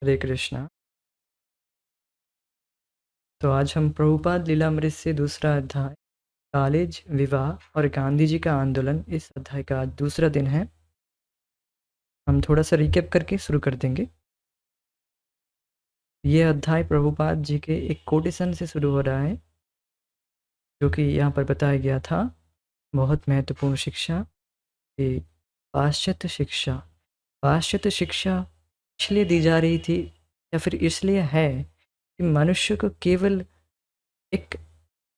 हरे कृष्णा। तो आज हम प्रभुपाद लीलामृत से दूसरा अध्याय कॉलेज, विवाह और गांधी जी का आंदोलन, इस अध्याय का आज दूसरा दिन है। हम थोड़ा सा रिकैप करके शुरू कर देंगे। ये अध्याय प्रभुपाद जी के एक कोटेशन से शुरू हो रहा है, जो कि यहाँ पर बताया गया था। बहुत महत्वपूर्ण शिक्षा कि पाश्चात्य शिक्षा पाश्चात्य शिक्षा इसलिए दी जा रही थी या फिर इसलिए है कि मनुष्य को केवल एक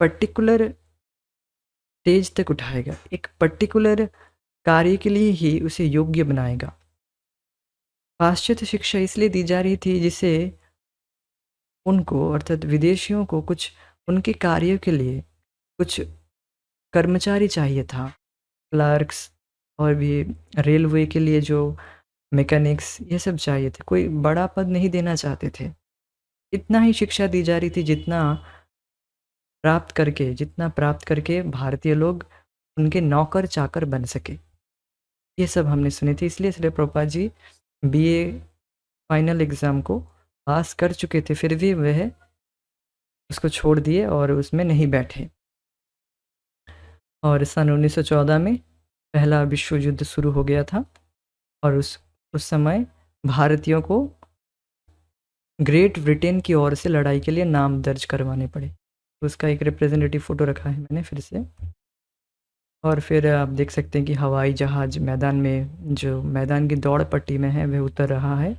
पर्टिकुलर स्टेज तक उठाएगा, एक पर्टिकुलर कार्य के लिए ही उसे योग्य बनाएगा। पाश्चात्य शिक्षा इसलिए दी जा रही थी जिससे उनको अर्थात विदेशियों को कुछ उनके कार्यों के लिए कुछ कर्मचारी चाहिए था, क्लर्क्स और भी रेलवे के लिए जो मैकेनिक्स ये सब चाहिए थे। कोई बड़ा पद नहीं देना चाहते थे। इतना ही शिक्षा दी जा रही थी जितना प्राप्त करके भारतीय लोग उनके नौकर चाकर बन सके। ये सब हमने सुनी थी, इसलिए Prabhupada ji BA final exam को पास कर चुके थे, फिर भी वह उसको छोड़ दिए और उसमें नहीं बैठे। और सन 1914 में पहला विश्व युद्ध शुरू हो गया था और उस समय भारतीयों को ग्रेट ब्रिटेन की ओर से लड़ाई के लिए नाम दर्ज करवाने पड़े। उसका एक रिप्रेजेंटेटिव फ़ोटो रखा है मैंने फिर से। और फिर आप देख सकते हैं कि हवाई जहाज़ मैदान में, जो मैदान की दौड़ पट्टी में है, वह उतर रहा है।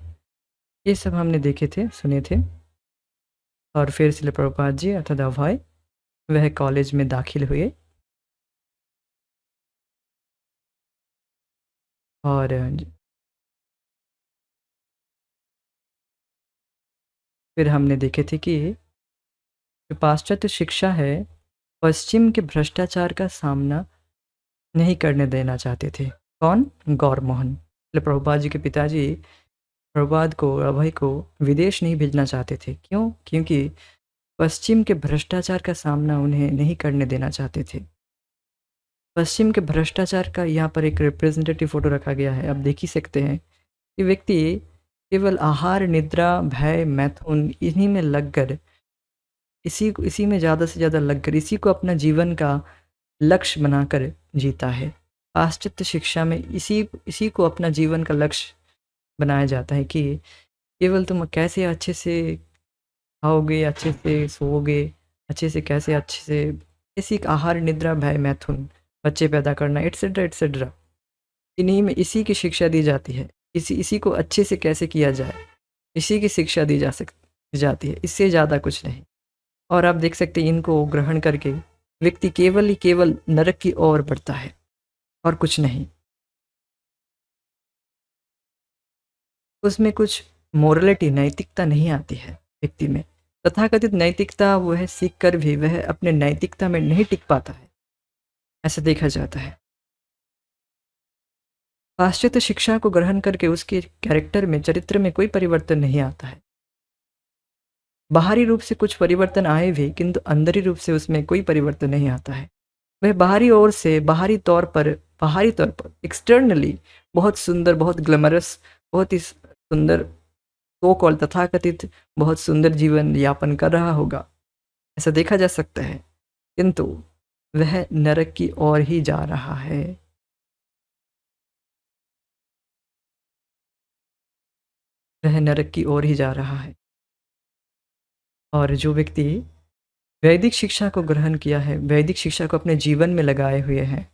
ये सब हमने देखे थे, सुने थे। और फिर श्रील प्रभुपाद जी अर्थात अभय वह कॉलेज में दाखिल हुए और फिर हमने देखे थे कि जो पाश्चात्य शिक्षा है, पश्चिम के भ्रष्टाचार का सामना नहीं करने देना चाहते थे। कौन? गौर मोहन। श्रील प्रभुपाद जी के पिताजी प्रभुपाद को, अभय को विदेश नहीं भेजना चाहते थे। क्यों? क्योंकि पश्चिम के भ्रष्टाचार का सामना उन्हें नहीं करने देना चाहते थे। पश्चिम के भ्रष्टाचार का यहाँ पर एक रिप्रेजेंटेटिव फ़ोटो रखा गया है, आप देख ही सकते हैं कि व्यक्ति केवल आहार, निद्रा, भय, मैथुन इन्हीं में लगकर, इसी में ज़्यादा से ज़्यादा लगकर इसी को अपना जीवन का लक्ष्य बनाकर जीता है। पाश्चात्य शिक्षा में इसी इसी को अपना जीवन का लक्ष्य बनाया जाता है कि केवल तुम कैसे अच्छे से खाओगे, अच्छे से सोओगे, अच्छे से इसी आहार, निद्रा, भय, मैथुन, बच्चे पैदा करना एटसेट्रा एटसेट्रा, इन्हीं में इसी की शिक्षा दी जाती है। इसी को अच्छे से कैसे किया जाए, इसी की शिक्षा दी जाती है, इससे ज़्यादा कुछ नहीं। और आप देख सकते हैं इनको ग्रहण करके व्यक्ति केवल ही केवल नरक की ओर बढ़ता है और कुछ नहीं। उसमें कुछ मोरलिटी, नैतिकता नहीं आती है व्यक्ति में। तथाकथित नैतिकता वह सीख कर भी वह अपने नैतिकता में नहीं टिक पाता है, ऐसा देखा जाता है। पाश्चात्य शिक्षा को ग्रहण करके उसके कैरेक्टर में, चरित्र में कोई परिवर्तन नहीं आता है। बाहरी रूप से कुछ परिवर्तन आए भी, किंतु अंदरी रूप से उसमें कोई परिवर्तन नहीं आता है। वह बाहरी तौर पर एक्सटर्नली बहुत सुंदर, बहुत ग्लैमरस, बहुत ही सुंदर सो कॉल्ड तथाकथित बहुत सुंदर जीवन यापन कर रहा होगा, ऐसा देखा जा सकता है, किंतु वह नरक की ओर ही जा रहा है। वह नरक की ओर ही जा रहा है। और जो व्यक्ति वैदिक शिक्षा को ग्रहण किया है, वैदिक शिक्षा को अपने जीवन में लगाए हुए हैं,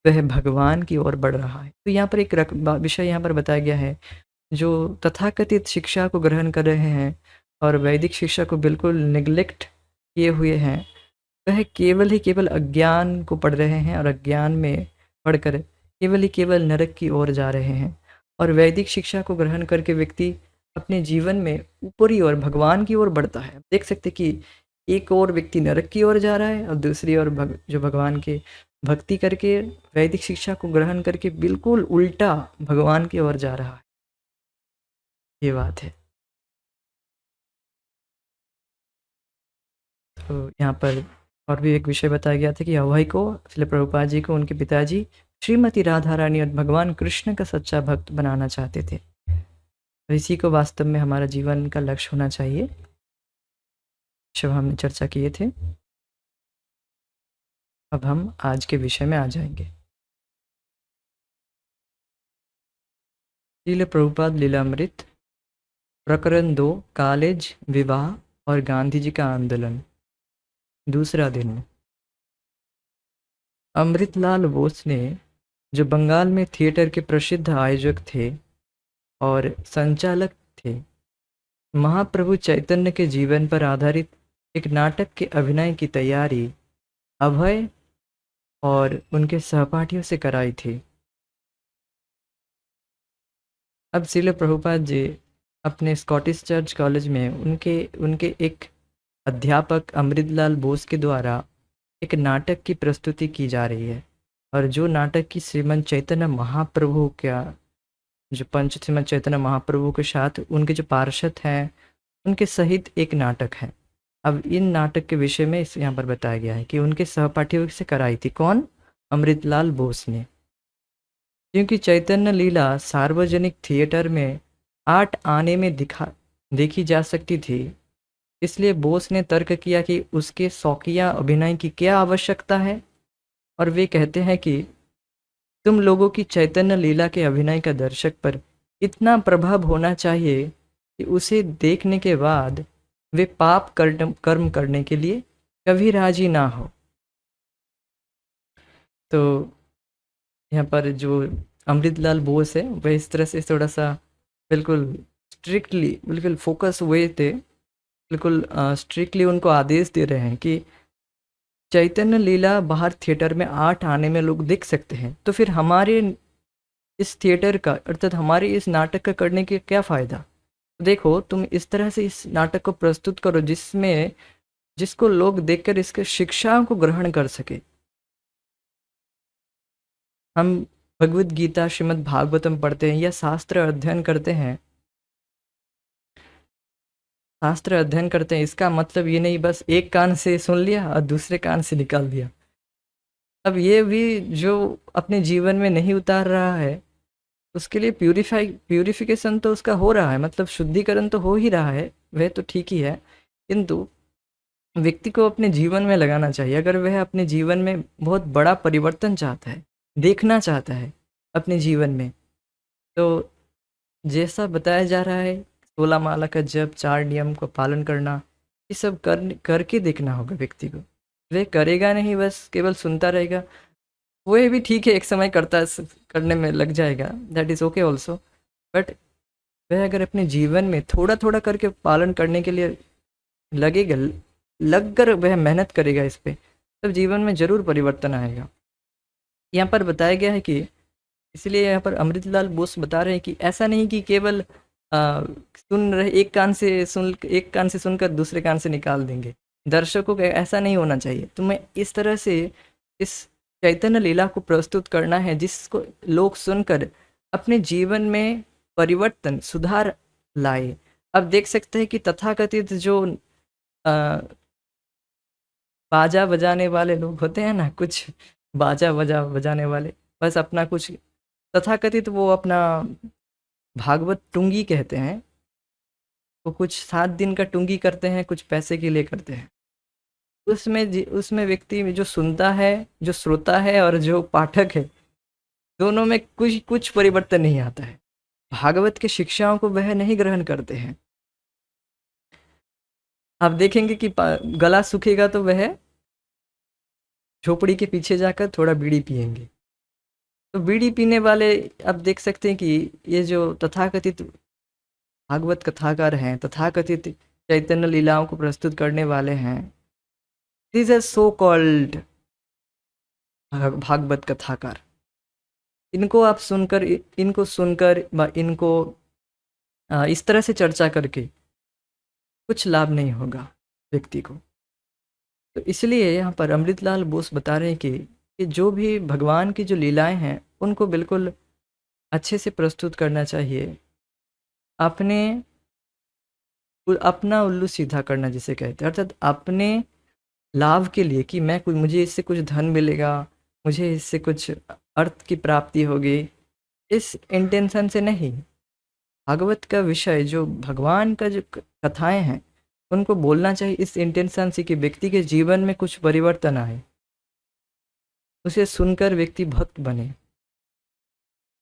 वह भगवान की ओर बढ़ रहा है। तो यहाँ पर एक विषय यहाँ पर बताया गया है, जो तथाकथित शिक्षा को ग्रहण कर रहे हैं और वैदिक शिक्षा को बिल्कुल निग्लेक्ट किए हुए हैं, वह केवल ही केवल अज्ञान को पढ़ रहे हैं और अज्ञान में पढ़कर केवल ही केवल नरक की ओर जा रहे हैं। और वैदिक शिक्षा को ग्रहण करके व्यक्ति अपने जीवन में ऊपरी ओर भगवान की ओर बढ़ता है। देख सकते कि एक और व्यक्ति नरक की ओर जा रहा है और दूसरी ओर जो भगवान के भक्ति करके वैदिक शिक्षा को ग्रहण करके बिल्कुल उल्टा भगवान की ओर जा रहा है। ये बात है। तो यहाँ पर और भी एक विषय बताया गया था कि अभय को, श्रील प्रभुपाद जी को उनके पिताजी श्रीमती राधा रानी और भगवान कृष्ण का सच्चा भक्त बनाना चाहते थे। तो इसी को वास्तव में हमारा जीवन का लक्ष्य होना चाहिए, जो हमने चर्चा किए थे। अब हम आज के विषय में आ जाएंगे। श्रील प्रभुपाद लीलामृत प्रकरण 2, कॉलेज, विवाह और गांधी जी का आंदोलन। दूसरा दिन। अमृतलाल बोस ने, जो बंगाल में थिएटर के प्रसिद्ध आयोजक थे और संचालक थे, महाप्रभु चैतन्य के जीवन पर आधारित एक नाटक के अभिनय की तैयारी अभय और उनके सहपाठियों से कराई थी। अब श्रील प्रभुपाद जी अपने स्कॉटिश चर्च कॉलेज में उनके एक अध्यापक अमृतलाल बोस के द्वारा एक नाटक की प्रस्तुति की जा रही है, और जो नाटक की श्रीमन चैतन्य महाप्रभु का, जो पंच श्रीमन चैतन्य महाप्रभु के साथ उनके जो पार्षद हैं उनके सहित एक नाटक है। अब इन नाटक के विषय में इस यहाँ पर बताया गया है कि उनके सहपाठियों से कराई थी। कौन? अमृतलाल बोस ने। क्योंकि चैतन्य लीला सार्वजनिक थिएटर में 8 आने में देखी जा सकती थी, इसलिए बोस ने तर्क किया कि उसके शौकिया अभिनय की क्या आवश्यकता है, और वे कहते हैं कि तुम लोगों की चैतन्य लीला के अभिनय का दर्शक पर इतना प्रभाव होना चाहिए कि उसे देखने के बाद वे पाप कर्म करने के लिए कभी राजी ना हो। तो यहाँ पर जो अमृतलाल बोस है वह इस तरह से थोड़ा सा बिल्कुल स्ट्रिक्टली, बिल्कुल फोकस हुए थे, बिल्कुल स्ट्रिक्टली उनको आदेश दे रहे हैं कि चैतन्य लीला बाहर थिएटर में 8 आने में लोग देख सकते हैं, तो फिर हमारे इस थिएटर का, अर्थात हमारे इस नाटक का करने के क्या फ़ायदा। देखो, तुम इस तरह से इस नाटक को प्रस्तुत करो जिसको लोग देखकर इसके शिक्षाओं को ग्रहण कर सके। हम भगवत गीता, श्रीमद् भागवतम पढ़ते हैं या शास्त्र अध्ययन करते हैं, इसका मतलब ये नहीं बस एक कान से सुन लिया और दूसरे कान से निकाल दिया। अब ये भी जो अपने जीवन में नहीं उतार रहा है, उसके लिए प्यूरिफिकेशन तो उसका हो रहा है, मतलब शुद्धिकरण तो हो ही रहा है, वह तो ठीक ही है, किंतु व्यक्ति को अपने जीवन में लगाना चाहिए। अगर वह अपने जीवन में बहुत बड़ा परिवर्तन चाहता है, देखना चाहता है अपने जीवन में, तो जैसा बताया जा रहा है 16 माला का जप, 4 नियम का पालन करना, ये सब करके देखना होगा व्यक्ति को। वह करेगा नहीं, बस केवल सुनता रहेगा, वो भी ठीक है, एक समय करने में लग जाएगा, that is okay also, but वह अगर अपने जीवन में थोड़ा थोड़ा करके पालन करने के लिए लगेगा, लगकर वह मेहनत करेगा इस पर, तब जीवन में ज़रूर परिवर्तन आएगा। यहाँ पर बताया गया है कि, इसलिए यहाँ पर अमृतलाल बोस बता रहे हैं कि ऐसा नहीं कि केवल सुन रहे, एक कान से सुनकर दूसरे कान से निकाल देंगे। दर्शकों को ऐसा नहीं होना चाहिए। तुम्हें इस तरह से इस चैतन्य लीला को प्रस्तुत करना है जिसको लोग सुनकर अपने जीवन में परिवर्तन, सुधार लाए। अब देख सकते हैं कि तथाकथित जो बाजा बजाने वाले लोग होते हैं ना, कुछ बाजा बजाने वाले, बस अपना कुछ तथाकथित वो अपना भागवत टुंगी कहते हैं, वो कुछ 7 दिन का टुंगी करते हैं, कुछ पैसे के लिए करते हैं। उसमें व्यक्ति जो सुनता है, जो श्रोता है और जो पाठक है, दोनों में कुछ परिवर्तन नहीं आता है। भागवत की शिक्षाओं को वह नहीं ग्रहण करते हैं। आप देखेंगे कि गला सूखेगा तो वह झोपड़ी के पीछे जाकर थोड़ा बीड़ी पिएंगे। तो बीड़ी पीने वाले, आप देख सकते हैं कि ये जो तथाकथित भागवत कथाकार हैं, तथाकथित चैतन्य लीलाओं को प्रस्तुत करने वाले हैं, this are so called Bhagwat कथाकार। इनको सुनकर इनको इस तरह से चर्चा करके कुछ लाभ नहीं होगा व्यक्ति को। तो इसलिए यहाँ पर अमृतलाल बोस बता रहे हैं कि जो भी भगवान की जो लीलाएं हैं उनको बिल्कुल अच्छे से प्रस्तुत करना चाहिए, अपना उल्लू सीधा करना जिसे कहते हैं, अर्थात अपने लाभ के लिए कि मुझे इससे कुछ धन मिलेगा, मुझे इससे कुछ अर्थ की प्राप्ति होगी, इस इंटेंशन से नहीं, भागवत का विषय जो भगवान का जो कथाएं हैं उनको बोलना चाहिए इस इंटेंशन से कि व्यक्ति के जीवन में कुछ परिवर्तन आए, उसे सुनकर व्यक्ति भक्त बने।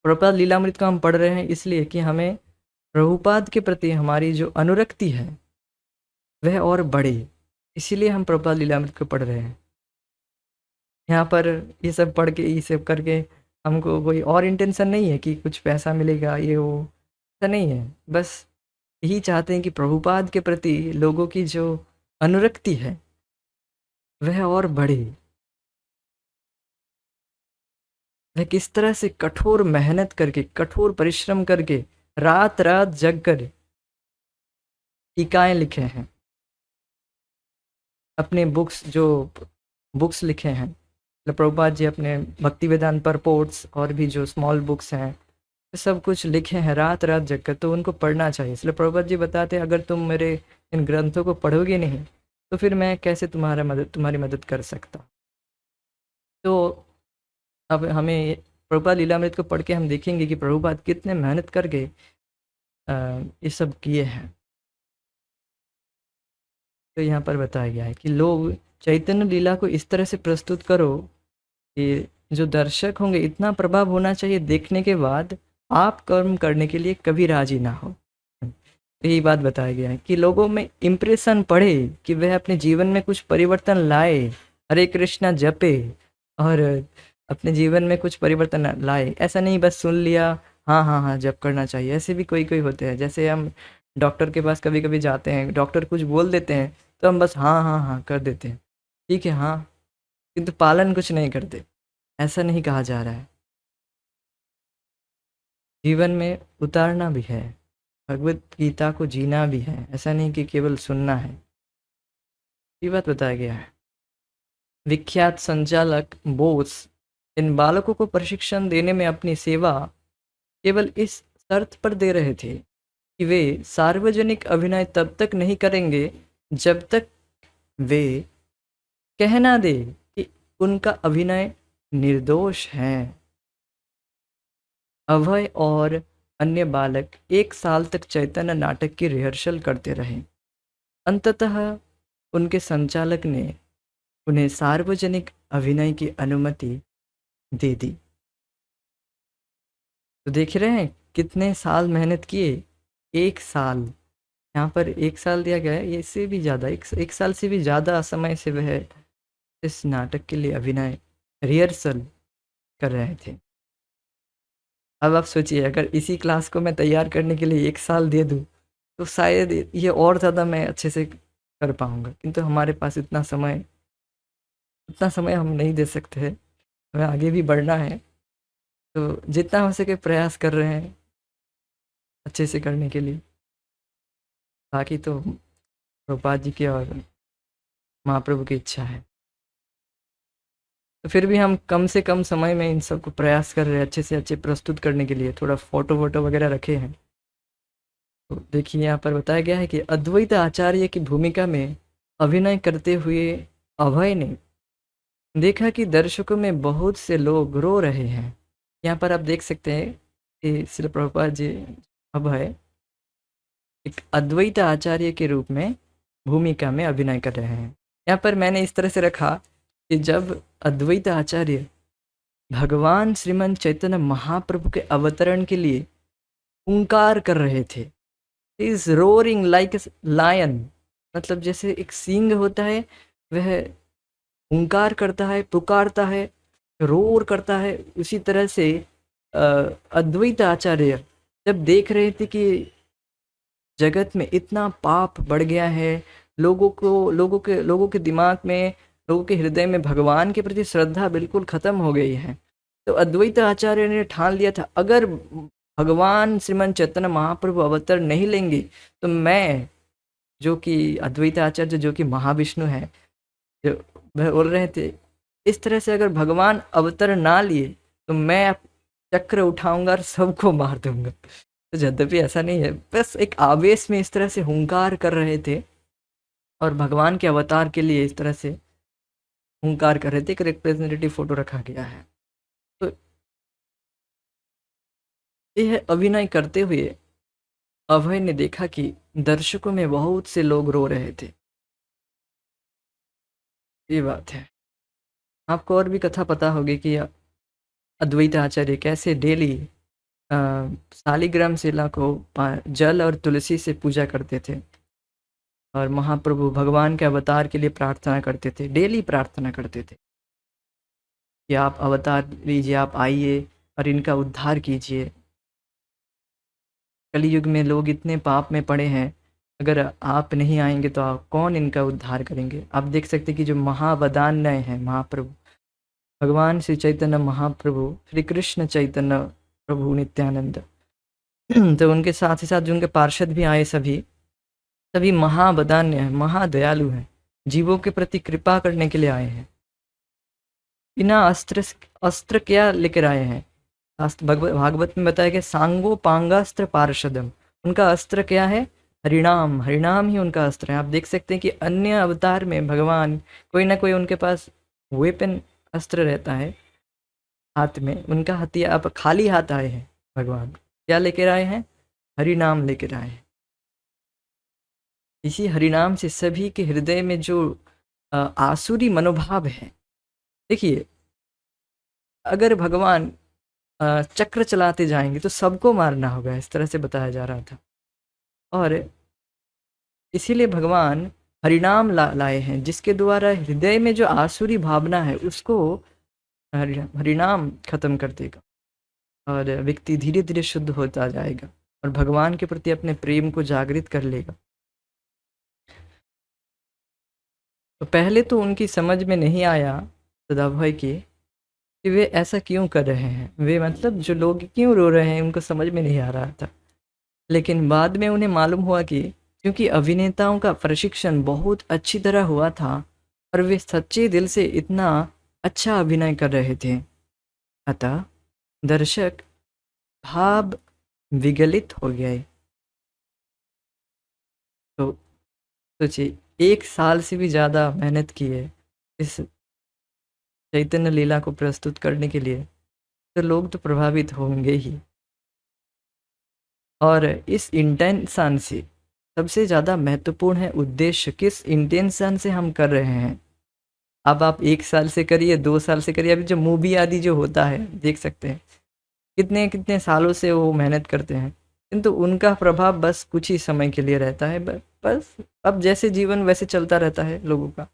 प्रभुपाद लीलामृत को हम पढ़ रहे हैं इसलिए कि हमें प्रभुपाद के प्रति हमारी जो अनुरक्ति है वह और बढ़े, इसीलिए हम प्रभुपाद लीलामृत को पढ़ रहे हैं। यहाँ पर ये सब पढ़ के ये सब करके हमको कोई और इंटेंशन नहीं है कि कुछ पैसा मिलेगा ये वो, ऐसा नहीं है। बस यही चाहते हैं कि प्रभुपाद के प्रति लोगों की जो अनुरक्ति है वह और बढ़े। वह किस तरह से कठोर मेहनत करके, कठोर परिश्रम करके, रात रात जग कर टीकाएं लिखे हैं, अपने बुक्स लिखे हैं। मतलब प्रभुपाद जी अपने भक्ति वेदांत परपोर्ट्स और भी जो स्मॉल बुक्स हैं सब कुछ लिखे हैं रात रात जग कर, तो उनको पढ़ना चाहिए। इसलिए प्रभुपाद जी बताते हैं अगर तुम मेरे इन ग्रंथों को पढ़ोगे नहीं तो फिर मैं कैसे तुम्हारी मदद कर सकता। तो अब हमें प्रभुपाद लीलामृत को पढ़ के हम देखेंगे कि प्रभुपाद कितने मेहनत करके ये सब किए हैं। तो यहाँ पर बताया गया है कि लोग चैतन्य लीला को इस तरह से प्रस्तुत करो कि जो दर्शक होंगे इतना प्रभाव होना चाहिए देखने के बाद आप कर्म करने के लिए कभी राजी ना हो। तो यही बात बताया गया है कि लोगों में इम्प्रेशन पड़े कि वह अपने जीवन में कुछ परिवर्तन लाए, हरे कृष्णा जपे और अपने जीवन में कुछ परिवर्तन लाए। ऐसा नहीं बस सुन लिया, हाँ हाँ हाँ जप करना चाहिए। ऐसे भी कोई कोई होते हैं, जैसे हम डॉक्टर के पास कभी कभी जाते हैं, डॉक्टर कुछ बोल देते हैं तो हम बस हाँ हाँ हाँ कर देते हैं, ठीक है हाँ, किंतु पालन कुछ नहीं करते। ऐसा नहीं कहा जा रहा है, जीवन में उतारना भी है, भगवत गीता को जीना भी है, ऐसा नहीं कि केवल सुनना है। ये बात बताया गया है। विख्यात संचालक बोस इन बालकों को प्रशिक्षण देने में अपनी सेवा केवल इस शर्त पर दे रहे थे कि वे सार्वजनिक अभिनय तब तक नहीं करेंगे जब तक वे कह ना दे कि उनका अभिनय निर्दोष है। अभय और अन्य बालक 1 साल तक चैतन्य नाटक की रिहर्सल करते रहे। अंततः उनके संचालक ने उन्हें सार्वजनिक अभिनय की अनुमति दे दी। तो देख रहे हैं कितने साल मेहनत किए, 1 साल। यहाँ पर 1 साल दिया गया है, इससे भी ज़्यादा, एक साल से भी ज़्यादा समय से वह इस नाटक के लिए अभिनय रिहर्सल कर रहे थे। अब आप सोचिए अगर इसी क्लास को मैं तैयार करने के लिए 1 साल दे दूँ तो शायद ये और ज़्यादा मैं अच्छे से कर पाऊँगा, किंतु हमारे पास उतना समय हम नहीं दे सकते हैं। हमें आगे भी बढ़ना है, तो जितना हो सके प्रयास कर रहे हैं अच्छे से करने के लिए। बाकी तो प्रभुपाद जी की और महाप्रभु की इच्छा है। तो फिर भी हम कम से कम समय में इन सब को प्रयास कर रहे हैं अच्छे से अच्छे प्रस्तुत करने के लिए। थोड़ा फोटो वोटो वगैरह रखे हैं। तो देखिए यहाँ पर बताया गया है कि अद्वैत आचार्य की भूमिका में अभिनय करते हुए अभय ने देखा कि दर्शकों में बहुत से लोग रो रहे हैं। यहाँ पर आप देख सकते हैं कि श्रील प्रभुपाद जी अभय एक अद्वैत आचार्य के रूप में भूमिका में अभिनय कर रहे हैं। यहाँ पर मैंने इस तरह से रखा कि जब अद्वैत आचार्य भगवान श्रीमन चैतन्य महाप्रभु के अवतरण के लिए हुंकार कर रहे थे, is roaring like a lion, मतलब जैसे एक सींग होता है वह हुंकार करता है, पुकारता है, रोर करता है, उसी तरह से अद्वैत आचार्य जब देख रहे थे कि जगत में इतना पाप बढ़ गया है, लोगों के दिमाग में, लोगों के हृदय में भगवान के प्रति श्रद्धा बिल्कुल खत्म हो गई है, तो अद्वैत आचार्य ने ठान लिया था अगर भगवान श्रीमन चैतन्य महाप्रभु अवतार नहीं लेंगे तो मैं, जो कि अद्वैत आचार्य जो कि महाविष्णु है, जो वह बोल रहे थे इस तरह से अगर भगवान अवतार ना लिए तो मैं चक्र उठाऊंगा और सबको मार दूंगा। तो यद्यपि ऐसा नहीं है, बस एक आवेश में इस तरह से हुंकार कर रहे थे और भगवान के अवतार के लिए इस तरह से हुंकार कर रहे थे। एक रिप्रेजेंटेटिव फोटो रखा गया है। तो यह अभिनय करते हुए अभय ने देखा कि दर्शकों में बहुत से लोग रो रहे थे। ये बात है। आपको और भी कथा पता होगी कि अद्वैत आचार्य कैसे डेली शालिग्राम शिला को जल और तुलसी से पूजा करते थे और महाप्रभु भगवान के अवतार के लिए प्रार्थना करते थे, डेली प्रार्थना करते थे कि आप अवतार लीजिए, आप आइए और इनका उद्धार कीजिए। कलयुग में लोग इतने पाप में पड़े हैं, अगर आप नहीं आएंगे तो कौन इनका उद्धार करेंगे। आप देख सकते कि जो महावदान्य हैं महाप्रभु भगवान श्री चैतन्य महाप्रभु, श्री कृष्ण चैतन्य प्रभु नित्यानंद तो उनके साथ ही साथ जो उनके पार्षद भी आए, सभी सभी महावदान्य हैं, महादयालु हैं, जीवों के प्रति कृपा करने के लिए आए हैं। बिना अस्त्र क्या लेकर आए हैं? भागवत में बताया गया सांगो पांगास्त्र पार्षदम, उनका अस्त्र क्या है? हरिनाम, हरिनाम ही उनका अस्त्र है। आप देख सकते हैं कि अन्य अवतार में भगवान कोई ना कोई उनके पास वेपन अस्त्र रहता है हाथ में, उनका हथियार। अब खाली हाथ आए हैं भगवान, क्या लेकर आए हैं? हरिनाम लेकर आए हैं। इसी हरिनाम से सभी के हृदय में जो आसुरी मनोभाव है, देखिए अगर भगवान चक्र चलाते जाएंगे तो सबको मारना होगा, इस तरह से बताया जा रहा था। और इसीलिए भगवान हरिनाम लाए हैं, जिसके द्वारा हृदय में जो आसुरी भावना है उसको हरिनाम खत्म कर देगा और व्यक्ति धीरे धीरे शुद्ध होता जाएगा और भगवान के प्रति अपने प्रेम को जागृत कर लेगा। तो पहले तो उनकी समझ में नहीं आया सदाभाई की कि वे ऐसा क्यों कर रहे हैं, वे मतलब जो लोग क्यों रो रहे हैं उनको समझ में नहीं आ रहा था। लेकिन बाद में उन्हें मालूम हुआ कि क्योंकि अभिनेताओं का प्रशिक्षण बहुत अच्छी तरह हुआ था और वे सच्चे दिल से इतना अच्छा अभिनय कर रहे थे, अतः दर्शक भाव विगलित हो गए। तो सोचिए, 1 साल से भी ज़्यादा मेहनत की है इस चैतन्य लीला को प्रस्तुत करने के लिए, तो लोग तो प्रभावित होंगे ही। और इस इंटेंशन से सबसे ज़्यादा महत्वपूर्ण है उद्देश्य, किस इंटेंशन से हम कर रहे हैं। अब आप 1 साल से करिए, 2 साल से करिए, अभी जो मूवी आदि जो होता है देख सकते हैं कितने कितने सालों से वो मेहनत करते हैं, किंतु उनका प्रभाव बस कुछ ही समय के लिए रहता है। बस अब जैसे जीवन वैसे चलता रहता है लोगों का।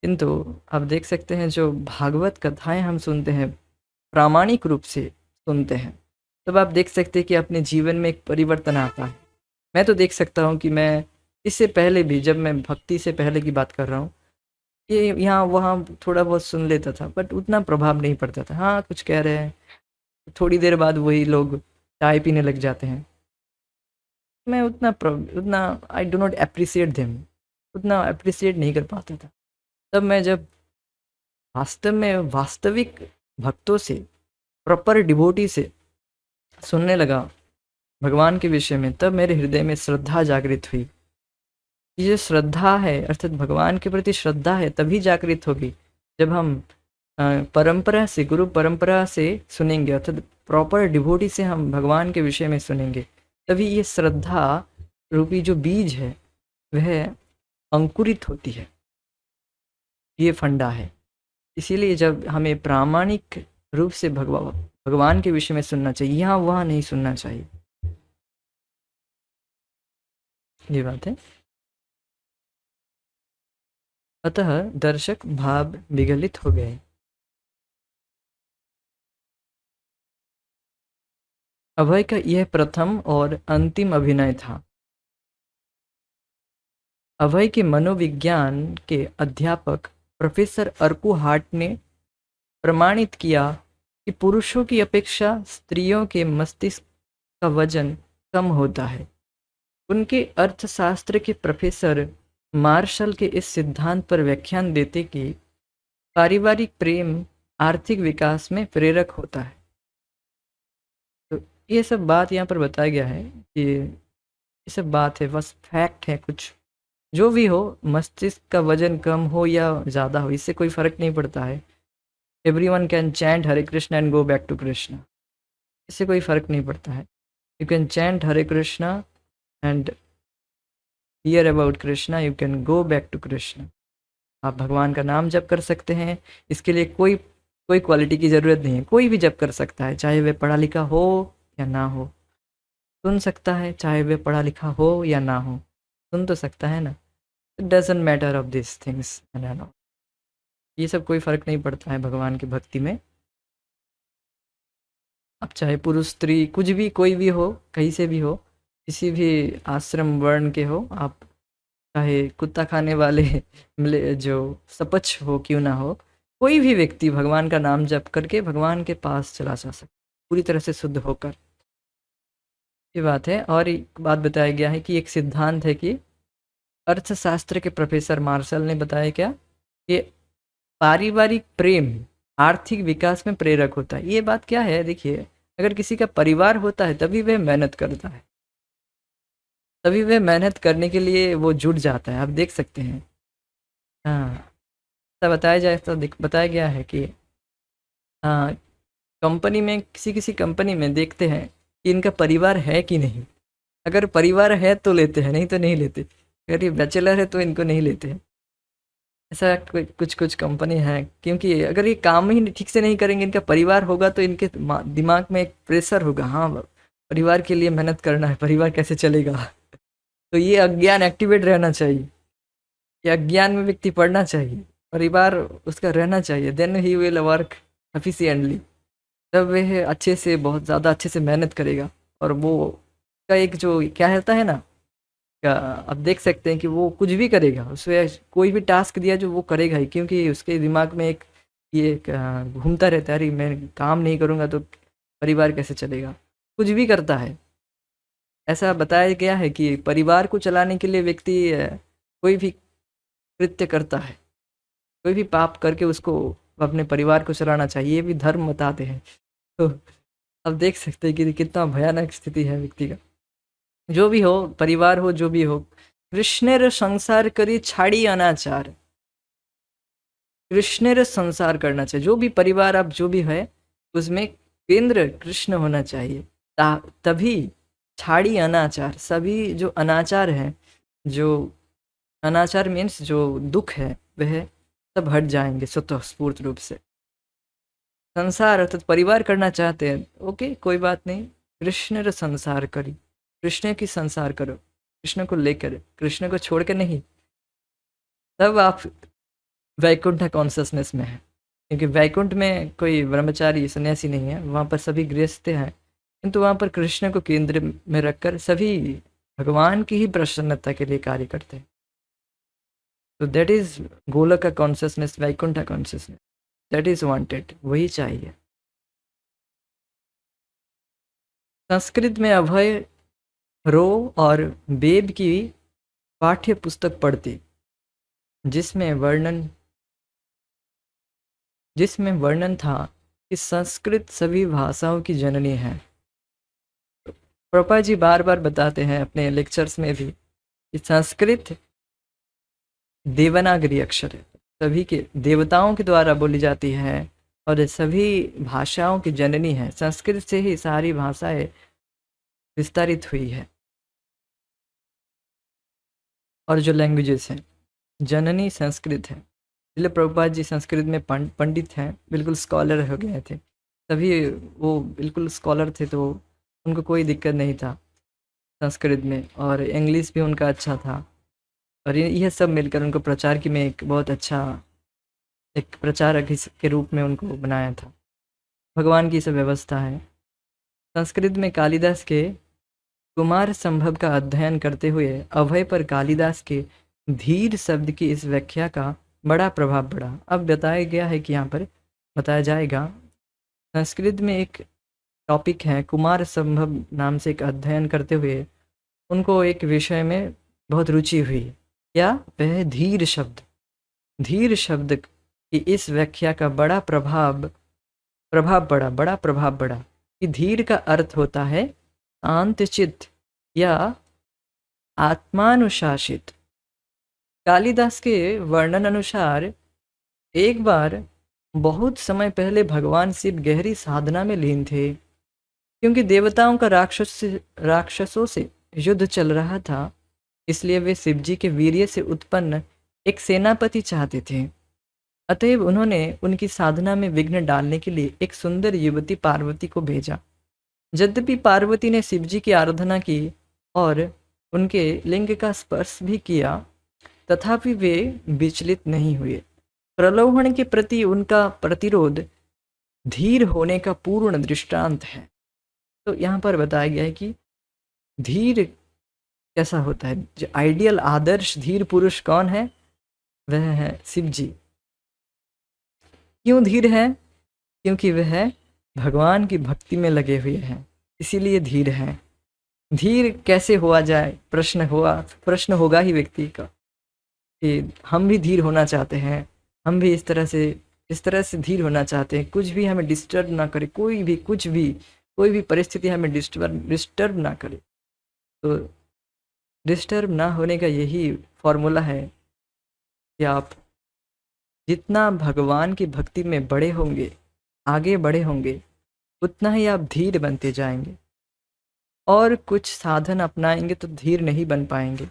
किंतु आप देख सकते हैं जो भागवत कथाएं हम सुनते हैं, प्रामाणिक रूप से सुनते हैं, तब आप देख सकते हैं कि अपने जीवन में एक परिवर्तन आता है। मैं तो देख सकता हूँ कि मैं इससे पहले भी, जब मैं भक्ति से पहले की बात कर रहा हूँ, ये यहाँ वहाँ थोड़ा बहुत सुन लेता था, बट उतना प्रभाव नहीं पड़ता था। हाँ, कुछ कह रहे हैं, थोड़ी देर बाद वही लोग चाय पीने लग जाते हैं। मैं उतना I do not appreciate them, उतना अप्रिसिएट नहीं कर पाता था। तब मैं जब वास्तव में वास्तविक भक्तों से, प्रॉपर डिवोटी से सुनने लगा भगवान के विषय में, तब मेरे हृदय में श्रद्धा जागृत हुई। ये जो श्रद्धा है अर्थात भगवान के प्रति श्रद्धा है तभी जागृत होगी जब हम परंपरा से, गुरु परंपरा से सुनेंगे, अर्थात प्रॉपर डिवोटी से हम भगवान के विषय में सुनेंगे, तभी ये श्रद्धा रूपी जो बीज है वह अंकुरित होती है। ये फंडा है। इसीलिए जब हमें प्रामाणिक रूप से भगवान के विषय में सुनना चाहिए, यहाँ वहाँ नहीं सुनना चाहिए। ये बात है। अतः दर्शक भाव विगलित हो गए। अभय का यह प्रथम और अंतिम अभिनय था। अभय के मनोविज्ञान के अध्यापक प्रोफेसर अर्कू हार्ट ने प्रमाणित किया कि पुरुषों की अपेक्षा स्त्रियों के मस्तिष्क का वजन कम होता है। उनके अर्थशास्त्र के प्रोफेसर मार्शल के इस सिद्धांत पर व्याख्यान देते कि पारिवारिक प्रेम आर्थिक विकास में प्रेरक होता है। तो ये सब बात यहाँ पर बताया गया है कि ये सब बात है, बस फैक्ट है। कुछ जो भी हो, मस्तिष्क का वजन कम हो या ज़्यादा हो, इससे कोई फ़र्क नहीं पड़ता है। Everyone can chant Hare Krishna and go back to Krishna, इससे कोई फ़र्क नहीं पड़ता है। You can chant Hare Krishna and hear about Krishna. You can go back to Krishna. आप भगवान का नाम जप कर सकते हैं। इसके लिए कोई कोई क्वालिटी की ज़रूरत नहीं है, कोई भी जप कर सकता है, चाहे वह पढ़ा लिखा हो या ना हो। सुन सकता है, चाहे वह पढ़ा लिखा हो या ना हो, सुन तो सकता है ना। It doesn't matter of this things and all. ये सब कोई फ़र्क नहीं पड़ता है भगवान की भक्ति में। अब चाहे पुरुष स्त्री कुछ भी कोई भी हो, कहीं से भी हो, किसी भी आश्रम वर्ण के हो, आप चाहे कुत्ता खाने वाले मिले जो सपच हो क्यों ना हो, कोई भी व्यक्ति भगवान का नाम जप करके भगवान के पास चला जा सकता, पूरी तरह से शुद्ध होकर। ये बात है। और एक बात बताया गया है कि एक सिद्धांत है कि अर्थशास्त्र के प्रोफेसर मार्शल ने बताया क्या, कि पारिवारिक प्रेम आर्थिक विकास में प्रेरक होता है। ये बात क्या है, देखिए, अगर किसी का परिवार होता है तभी वह मेहनत करता है, तभी वह मेहनत करने के लिए वो जुट जाता है। आप देख सकते हैं। हाँ, ऐसा बताया जाए तो बताया गया है कि हाँ, कंपनी में किसी किसी कंपनी में देखते हैं कि इनका परिवार है कि नहीं। अगर परिवार है तो लेते हैं, नहीं तो नहीं लेते। अगर ये बैचलर है तो इनको नहीं लेते हैं। ऐसा कुछ कुछ कंपनी है, क्योंकि अगर ये काम ही ठीक से नहीं करेंगे, इनका परिवार होगा तो इनके दिमाग में एक प्रेशर होगा, हाँ परिवार के लिए मेहनत करना है, परिवार कैसे चलेगा। तो ये अज्ञान एक्टिवेट रहना चाहिए, ये अज्ञान में व्यक्ति पढ़ना चाहिए, परिवार उसका रहना चाहिए, then he will work efficiently. तब वह अच्छे से, बहुत ज़्यादा अच्छे से मेहनत करेगा। और वो का एक जो क्या रहता है ना, आप देख सकते हैं कि वो कुछ भी करेगा, उसे कोई भी टास्क दिया जो वो करेगा ही, क्योंकि उसके दिमाग में एक ये घूमता रहता है, अरे मैं काम नहीं करूँगा तो परिवार कैसे चलेगा। कुछ भी करता है। ऐसा बताया गया है कि परिवार को चलाने के लिए व्यक्ति कोई भी कृत्य करता है, कोई भी पाप करके उसको अपने परिवार को चलाना चाहिए, ये भी धर्म बताते हैं। तो अब देख सकते हैं कि कितना भयानक स्थिति है व्यक्ति का। जो भी हो, परिवार हो, जो भी हो, कृष्णेर संसार करी छाड़ी अनाचार। कृष्णेर संसार करना चाहिए। जो भी परिवार आप जो भी है, उसमें केंद्र कृष्ण होना चाहिए। तभी छाड़ी अनाचार, सभी जो अनाचार है, जो अनाचार मीन्स जो दुख है, वह सब हट जाएंगे स्वतः स्फूर्त रूप से। संसार अर्थात परिवार करना चाहते हैं, ओके कोई बात नहीं, कृष्ण र संसार करी, कृष्ण की संसार करो, कृष्ण को लेकर, कृष्ण को छोड़ कर नहीं। तब आप वैकुंठ कॉन्शसनेस में है, क्योंकि वैकुंठ में कोई ब्रह्मचारी सन्यासी नहीं है, वहाँ पर सभी गृहस्थ हैं, किंतु वहाँ पर कृष्ण को केंद्र में रखकर सभी भगवान की ही प्रसन्नता के लिए कार्य करते हैं। तो that is Goloka consciousness, Vaikuntha consciousness, that is wanted, वही चाहिए। संस्कृत में अभय रो और बेब की पाठ्य पुस्तक पढ़ती, जिसमें वर्णन था कि संस्कृत सभी भाषाओं की जननी है। प्रभुपाद जी बार बार बताते हैं अपने लेक्चर्स में भी कि संस्कृत देवनागरी अक्षर है, सभी के देवताओं के द्वारा बोली जाती है और सभी भाषाओं की जननी है। संस्कृत से ही सारी भाषाएं विस्तारित हुई है। और जो लैंग्वेजेस हैं, जननी संस्कृत है। इसलिए प्रभुपाद जी संस्कृत में पंडित हैं, बिल्कुल स्कॉलर हो गए थे। तभी वो बिल्कुल स्कॉलर थे, तो उनको कोई दिक्कत नहीं था संस्कृत में, और इंग्लिश भी उनका अच्छा था। और यह सब मिलकर उनको प्रचार की में एक बहुत अच्छा एक प्रचारक के रूप में उनको बनाया था। भगवान की सब व्यवस्था है। संस्कृत में कालिदास के कुमार संभव का अध्ययन करते हुए अभय पर कालिदास के धीर शब्द की इस व्याख्या का बड़ा प्रभाव पड़ा। अब बताया गया है कि यहाँ पर बताया जाएगा, संस्कृत में एक टॉपिक है, कुमार संभव नाम से एक अध्ययन करते हुए उनको एक विषय में बहुत रुचि हुई। क्या? वह धीर शब्द, धीर शब्द की इस व्याख्या का बड़ा प्रभाव पड़ा कि धीर का अर्थ होता है शांत चित्त या आत्मानुशासित। कालिदास के वर्णन अनुसार एक बार बहुत समय पहले भगवान शिव गहरी साधना में लीन थे। क्योंकि देवताओं का राक्षसों से युद्ध चल रहा था, इसलिए वे शिव जी के वीर्य से उत्पन्न एक सेनापति चाहते थे। अतएव उन्होंने उनकी साधना में विघ्न डालने के लिए एक सुंदर युवती पार्वती को भेजा। यद्यपि पार्वती ने शिव जी की आराधना की और उनके लिंग का स्पर्श भी किया, तथापि वे विचलित नहीं हुए। प्रलोभन के प्रति उनका प्रतिरोध धीर होने का पूर्ण दृष्टांत है। तो यहाँ पर बताया गया है कि धीर कैसा होता है। जो आइडियल आदर्श धीर पुरुष कौन है? वह है शिव जी। क्यों धीर है? क्योंकि वह भगवान की भक्ति में लगे हुए हैं, इसीलिए धीर है। धीर कैसे हुआ जाए? प्रश्न होगा ही व्यक्ति का कि हम भी धीर होना चाहते हैं, हम भी इस तरह से धीर होना चाहते हैं। कुछ भी हमें डिस्टर्ब ना करे, कोई भी परिस्थिति हमें डिस्टर्ब ना करे। तो डिस्टर्ब ना होने का यही फॉर्मूला है कि आप जितना भगवान की भक्ति में बड़े होंगे, आगे बड़े होंगे, उतना ही आप धीर बनते जाएंगे। और कुछ साधन अपनाएंगे तो धीर नहीं बन पाएंगे।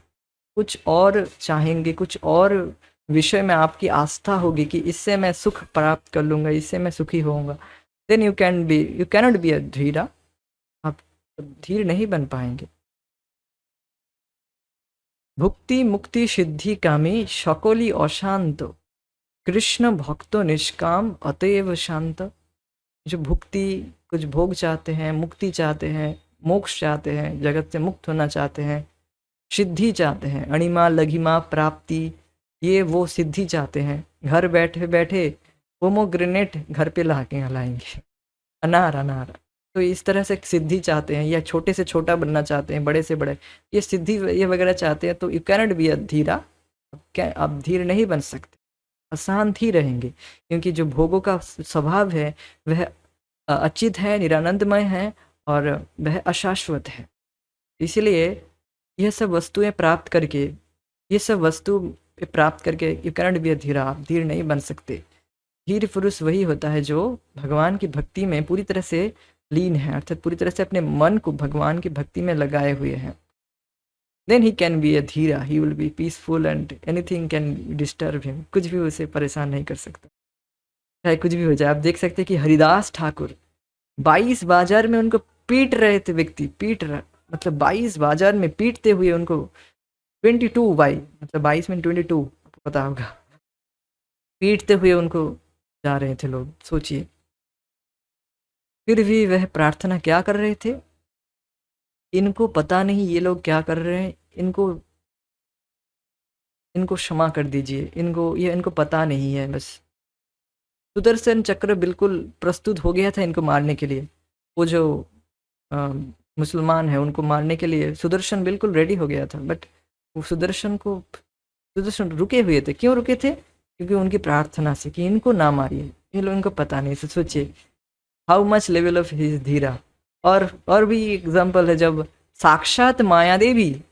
कुछ और चाहेंगे, कुछ और विषय में आपकी आस्था होगी कि इससे मैं सुख प्राप्त कर लूँगा, इससे मैं सुखी होऊंगा, then you cannot be a dhira. आप धीर नहीं बन पाएंगे। भुक्ति मुक्ति सिद्धि कामी সকলই অশান্ত, कृष्ण भक्तो निष्काम अतएव शांत। जो भुक्ति, कुछ भोग चाहते हैं, मुक्ति चाहते हैं, मोक्ष चाहते हैं, जगत से मुक्त होना चाहते हैं, सिद्धि चाहते हैं, अणिमा लघिमा प्राप्ति, ये वो सिद्धि चाहते हैं। घर बैठे बैठे पोमोग्रेनेट घर पे ला के लाएंगे, अनार अनार। तो इस तरह से सिद्धि चाहते हैं, या छोटे से छोटा बनना चाहते हैं, बड़े से बड़े, ये सिद्धि ये वगैरह चाहते हैं। तो you cannot be a dhira. आप धीर नहीं बन सकते, अशांत ही रहेंगे। क्योंकि जो भोगों का स्वभाव है वह अचित है, निरानंदमय है और वह अशाश्वत है। इसलिए यह सब वस्तुएं प्राप्त करके you cannot be a dhira. आप धीर नहीं बन सकते। धीर पुरुष वही होता है जो भगवान की भक्ति में पूरी तरह से लीन है, अर्थात पूरी तरह से अपने मन को भगवान की भक्ति में लगाए हुए हैं। Then he can be a dhira, he will be peaceful and anything can disturb him. कुछ भी उसे परेशान नहीं कर सकता, चाहे कुछ भी हो जाए। आप देख सकते हैं कि हरिदास ठाकुर 22 बाजार में उनको पीट रहे थे व्यक्ति, मतलब 22 बाजार में पीटते हुए उनको 22 बाई, मतलब 22 में 22 आपको पता होगा, पीटते हुए उनको जा रहे थे लोग। सोचिए, फिर भी वह प्रार्थना क्या कर रहे थे? इनको पता नहीं ये लोग क्या कर रहे हैं, इनको क्षमा कर दीजिए, इनको पता नहीं है। बस सुदर्शन चक्र बिल्कुल प्रस्तुत हो गया था इनको मारने के लिए। वो जो मुसलमान है उनको मारने के लिए सुदर्शन बिल्कुल रेडी हो गया था, बट वो सुदर्शन रुके हुए थे। क्यों रुके थे? क्योंकि उनकी प्रार्थना से कि इनको ना मारिए, ये लोग, इनको पता नहीं। तो सोचिए how much level of his dhira. और भी एग्जाम्पल है, जब साक्षात माया देवी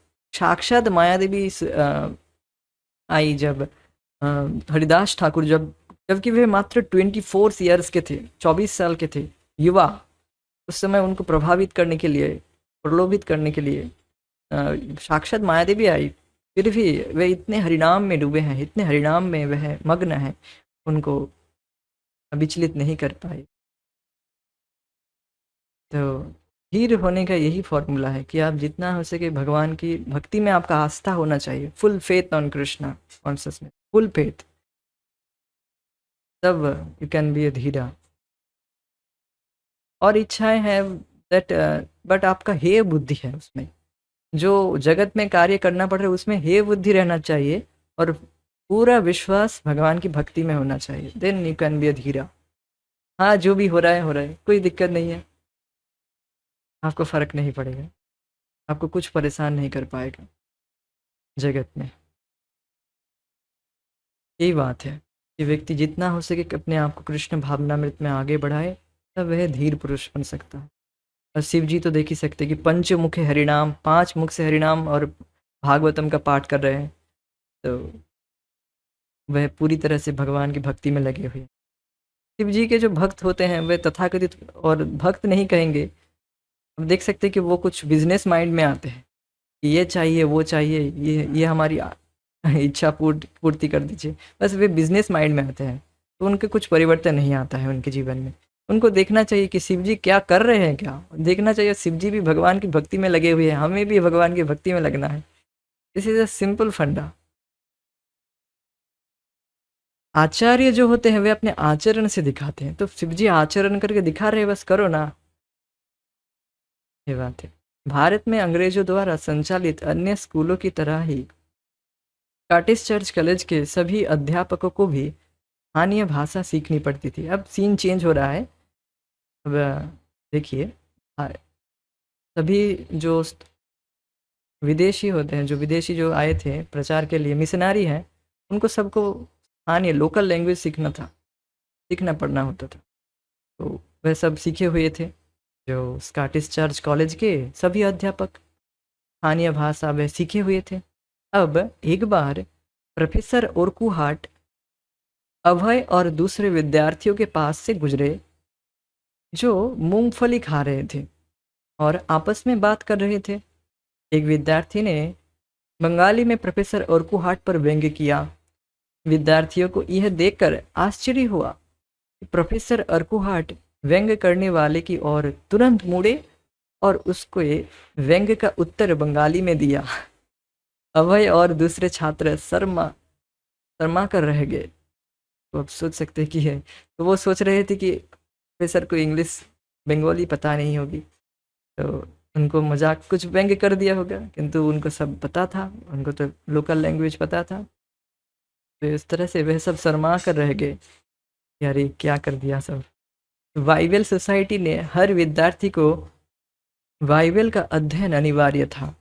आई, जब हरिदास ठाकुर जबकि वे मात्र 24 ईयर्स के थे, 24 साल के थे, युवा, उस समय उनको प्रलोभित करने के लिए साक्षात माया देवी आई। फिर भी वे इतने हरिनाम में डूबे हैं, इतने हरिनाम में वह मग्न है, उनको विचलित नहीं कर पाए। तो धीर होने का यही फॉर्मूला है कि आप जितना हो सके भगवान की भक्ति में आपका आस्था होना चाहिए। Full faith on Krishna consciousness, full faith, तब यू कैन बी अ धीरा। और इच्छाएं हैं दैट, बट आपका हेय बुद्धि है उसमें, जो जगत में कार्य करना पड़ रहा है उसमें हेय बुद्धि रहना चाहिए और पूरा विश्वास भगवान की भक्ति में होना चाहिए। Then you can be a dhira. हाँ, जो भी हो रहा है, कोई दिक्कत नहीं है, आपको फर्क नहीं पड़ेगा, आपको कुछ परेशान नहीं कर पाएगा जगत में। यही बात है कि व्यक्ति जितना हो सके अपने आप को कृष्ण भावनामृत में आगे बढ़ाए, तब वह धीर पुरुष बन सकता है। और शिव जी तो देख ही सकते कि पंचमुखे हरिनाम, 5 मुख से हरिनाम और भागवतम का पाठ कर रहे हैं, तो वह पूरी तरह से भगवान की भक्ति में लगे हुए। शिव जी के जो भक्त होते हैं वे तथाकथित, और भक्त नहीं कहेंगे, अब देख सकते हैं कि वो कुछ बिजनेस माइंड में आते हैं कि ये चाहिए वो चाहिए, ये हमारी इच्छा पूर्ति कर दीजिए, बस वे बिजनेस माइंड में आते हैं। तो उनके कुछ परिवर्तन नहीं आता है उनके जीवन में। उनको देखना चाहिए कि शिव जी क्या कर रहे हैं, क्या देखना चाहिए, शिव जी भी भगवान की भक्ति में लगे हुए हैं, हमें भी भगवान की भक्ति में लगना है। दिस इज अ सिंपल फंडा। आचार्य जो होते हैं वे अपने आचरण से दिखाते हैं, तो शिव जी आचरण करके दिखा रहे हैं, बस करो ना, ये बात है। भारत में अंग्रेजों द्वारा संचालित अन्य स्कूलों की तरह ही स्कॉटिश चर्च कॉलेज के सभी अध्यापकों को भी स्थानीय भाषा सीखनी पड़ती थी। अब सीन चेंज हो रहा है। अब देखिए, आ, सभी जो विदेशी होते हैं, जो विदेशी जो आए थे प्रचार के लिए, मिशनारी हैं, उनको सबको स्थानीय लोकल लैंग्वेज सीखना पड़ना होता था। तो वह सब सीखे हुए थे, जो स्कॉटिश चर्च कॉलेज के सभी अध्यापक स्थानीय भाषा वे सीखे हुए थे। अब एक बार प्रोफेसर ओरकुहाट अभय और दूसरे विद्यार्थियों के पास से गुजरे, जो मूंगफली खा रहे थे और आपस में बात कर रहे थे। एक विद्यार्थी ने बंगाली में प्रोफेसर ओरकुहाट पर व्यंग्य किया। विद्यार्थियों को यह देखकर आश्चर्य हुआ कि प्रोफेसर ओरकुहाट व्यंग्य करने वाले की ओर तुरंत मुड़े और उसको व्यंग्य का उत्तर बंगाली में दिया। अभय और दूसरे छात्र शर्मा कर रह गए। तो आप सोच सकते हैं कि है, तो वो सोच रहे थे कि प्रोफेसर को इंग्लिश बंगाली पता नहीं होगी, तो उनको मजाक कुछ व्यंग्य कर दिया होगा, किंतु उनको सब पता था, उनको तो लोकल लैंग्वेज पता था। तो इस तरह से वह सब शर्मा कर रह गए कि अरे क्या कर दिया सब। बाइबल सोसाइटी ने हर विद्यार्थी को बाइबल का अध्ययन अनिवार्य था।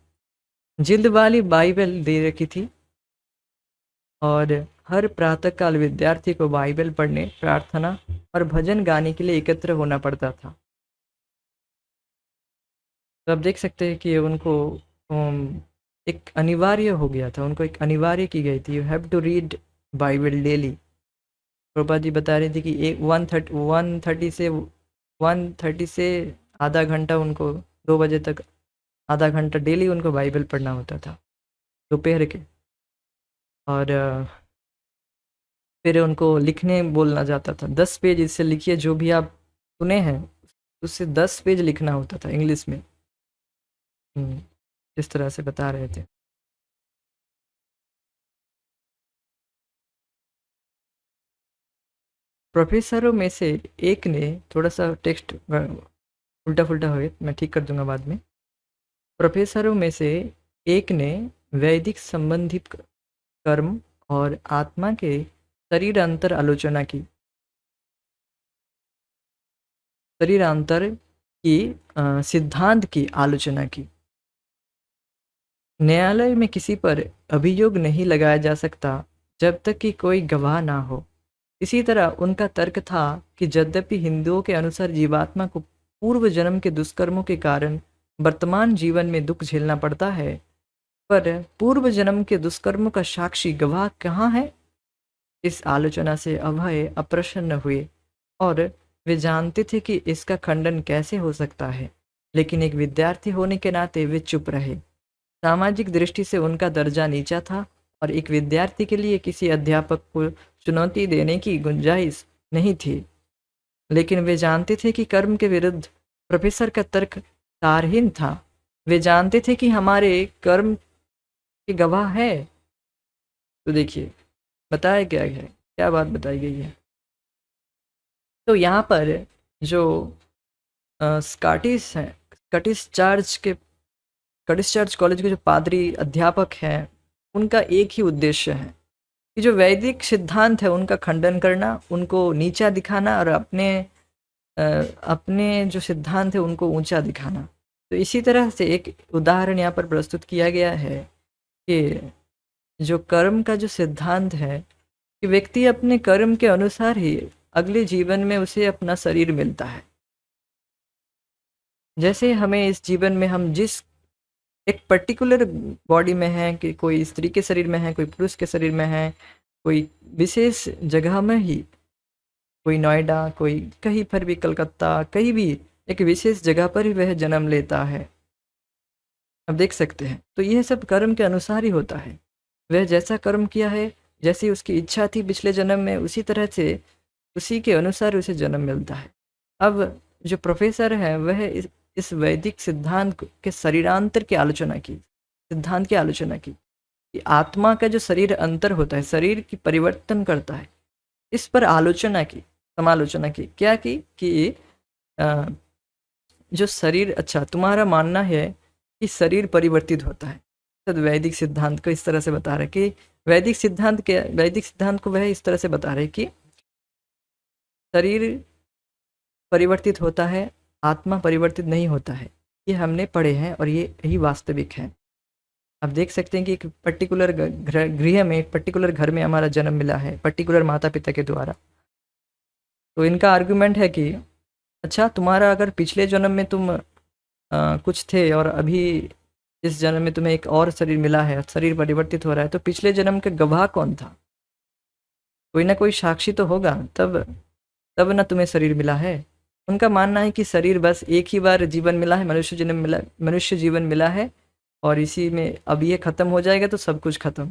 जिल्द वाली बाइबल दे रखी थी और हर प्रातःकाल विद्यार्थी को बाइबल पढ़ने, प्रार्थना और भजन गाने के लिए एकत्र होना पड़ता था। तो आप देख सकते हैं कि उनको एक अनिवार्य हो गया था, उनको एक अनिवार्य की गई थी, you have to read Bible daily. Prabha ji बता रही थी कि एक 1:30 से आधा घंटा उनको, 2 बजे तक आधा घंटा डेली उनको बाइबल पढ़ना होता था दोपहर के। और फिर उनको लिखने बोलना जाता था, 10 पेज इससे लिखिए, जो भी आप सुने हैं उससे 10 पेज लिखना होता था इंग्लिश में। इस तरह से बता रहे थे। प्रोफेसरों में से एक ने, थोड़ा सा टेक्स्ट उल्टा फुल्टा हो गया, मैं ठीक कर दूंगा बाद में। प्रोफेसरों में से एक ने वैदिक संबंधित कर्म और आत्मा के शरीरांतर आलोचना की, शरीरांतर की सिद्धांत की आलोचना की। न्यायालय में किसी पर अभियोग नहीं लगाया जा सकता जब तक कि कोई गवाह ना हो। इसी तरह उनका तर्क था कि यद्यपि हिंदुओं के अनुसार जीवात्मा को पूर्व जन्म के दुष्कर्मों के कारण वर्तमान जीवन में दुख झेलना पड़ता है, पर पूर्व जन्म के दुष्कर्मों का साक्षी गवाह कहाँ है। इस आलोचना से अभय अप्रसन्न हुए और वे जानते थे कि इसका खंडन कैसे हो सकता है, लेकिन एक विद्यार्थी होने के नाते वे चुप रहे। सामाजिक दृष्टि से उनका दर्जा नीचा था और एक विद्यार्थी के लिए किसी अध्यापक को चुनौती देने की गुंजाइश नहीं थी। लेकिन वे जानते थे कि कर्म के विरुद्ध प्रोफेसर का तर्क तारहीन था। वे जानते थे कि हमारे कर्म के गवाह है। तो देखिए बताया क्या है, क्या बात बताई गई है। तो यहाँ पर जो स्कॉटिश हैं, स्कॉटिश चर्च कॉलेज के जो पादरी अध्यापक हैं, उनका एक ही उद्देश्य है कि जो वैदिक सिद्धांत है उनका खंडन करना, उनको नीचा दिखाना और अपने जो सिद्धांत है उनको ऊंचा दिखाना। तो इसी तरह से एक उदाहरण यहाँ पर प्रस्तुत किया गया है कि जो कर्म का जो सिद्धांत है कि व्यक्ति अपने कर्म के अनुसार ही अगले जीवन में उसे अपना शरीर मिलता है। जैसे हमें इस जीवन में हम जिस एक पर्टिकुलर बॉडी में हैं, कि कोई स्त्री के शरीर में है, कोई पुरुष के शरीर में है, कोई विशेष जगह में ही, कोई नोएडा, कोई कहीं पर भी, कलकत्ता, कहीं भी एक विशेष जगह पर ही वह जन्म लेता है। अब देख सकते हैं, तो यह सब कर्म के अनुसार ही होता है। वह जैसा कर्म किया है, जैसी उसकी इच्छा थी पिछले जन्म में, उसी तरह से उसी के अनुसार उसे जन्म मिलता है। अब जो प्रोफेसर है वह इस वैदिक सिद्धांत के शरीरांतर की आलोचना की, सिद्धांत की आलोचना की कि आत्मा का जो शरीर अंतर होता है, शरीर की परिवर्तन करता है, इस पर आलोचना की, समालोचना की। क्या की कि अ, जो शरीर, अच्छा तुम्हारा मानना है कि शरीर परिवर्तित होता है, तो वैदिक सिद्धांत को इस तरह से बता रहे कि वैदिक सिद्धांत को वह इस तरह से बता रहे कि शरीर परिवर्तित होता है, आत्मा परिवर्तित नहीं होता है। ये हमने पढ़े हैं और ये यही वास्तविक है। आप देख सकते हैं कि एक पर्टिकुलर गृह में, एक पर्टिकुलर घर में हमारा जन्म मिला है, पर्टिकुलर माता पिता के द्वारा। तो इनका आर्गुमेंट है कि अच्छा तुम्हारा अगर पिछले जन्म में तुम कुछ थे और अभी इस जन्म में तुम्हें एक और शरीर मिला है, शरीर परिवर्तित हो रहा है, तो पिछले जन्म का गवाह कौन था? कोई ना कोई साक्षी तो होगा, तब तब ना तुम्हें शरीर मिला है। उनका मानना है कि शरीर बस एक ही बार जीवन मिला है, मनुष्य जीवन मिला है, और इसी में अब ये ख़त्म हो जाएगा तो सब कुछ ख़त्म।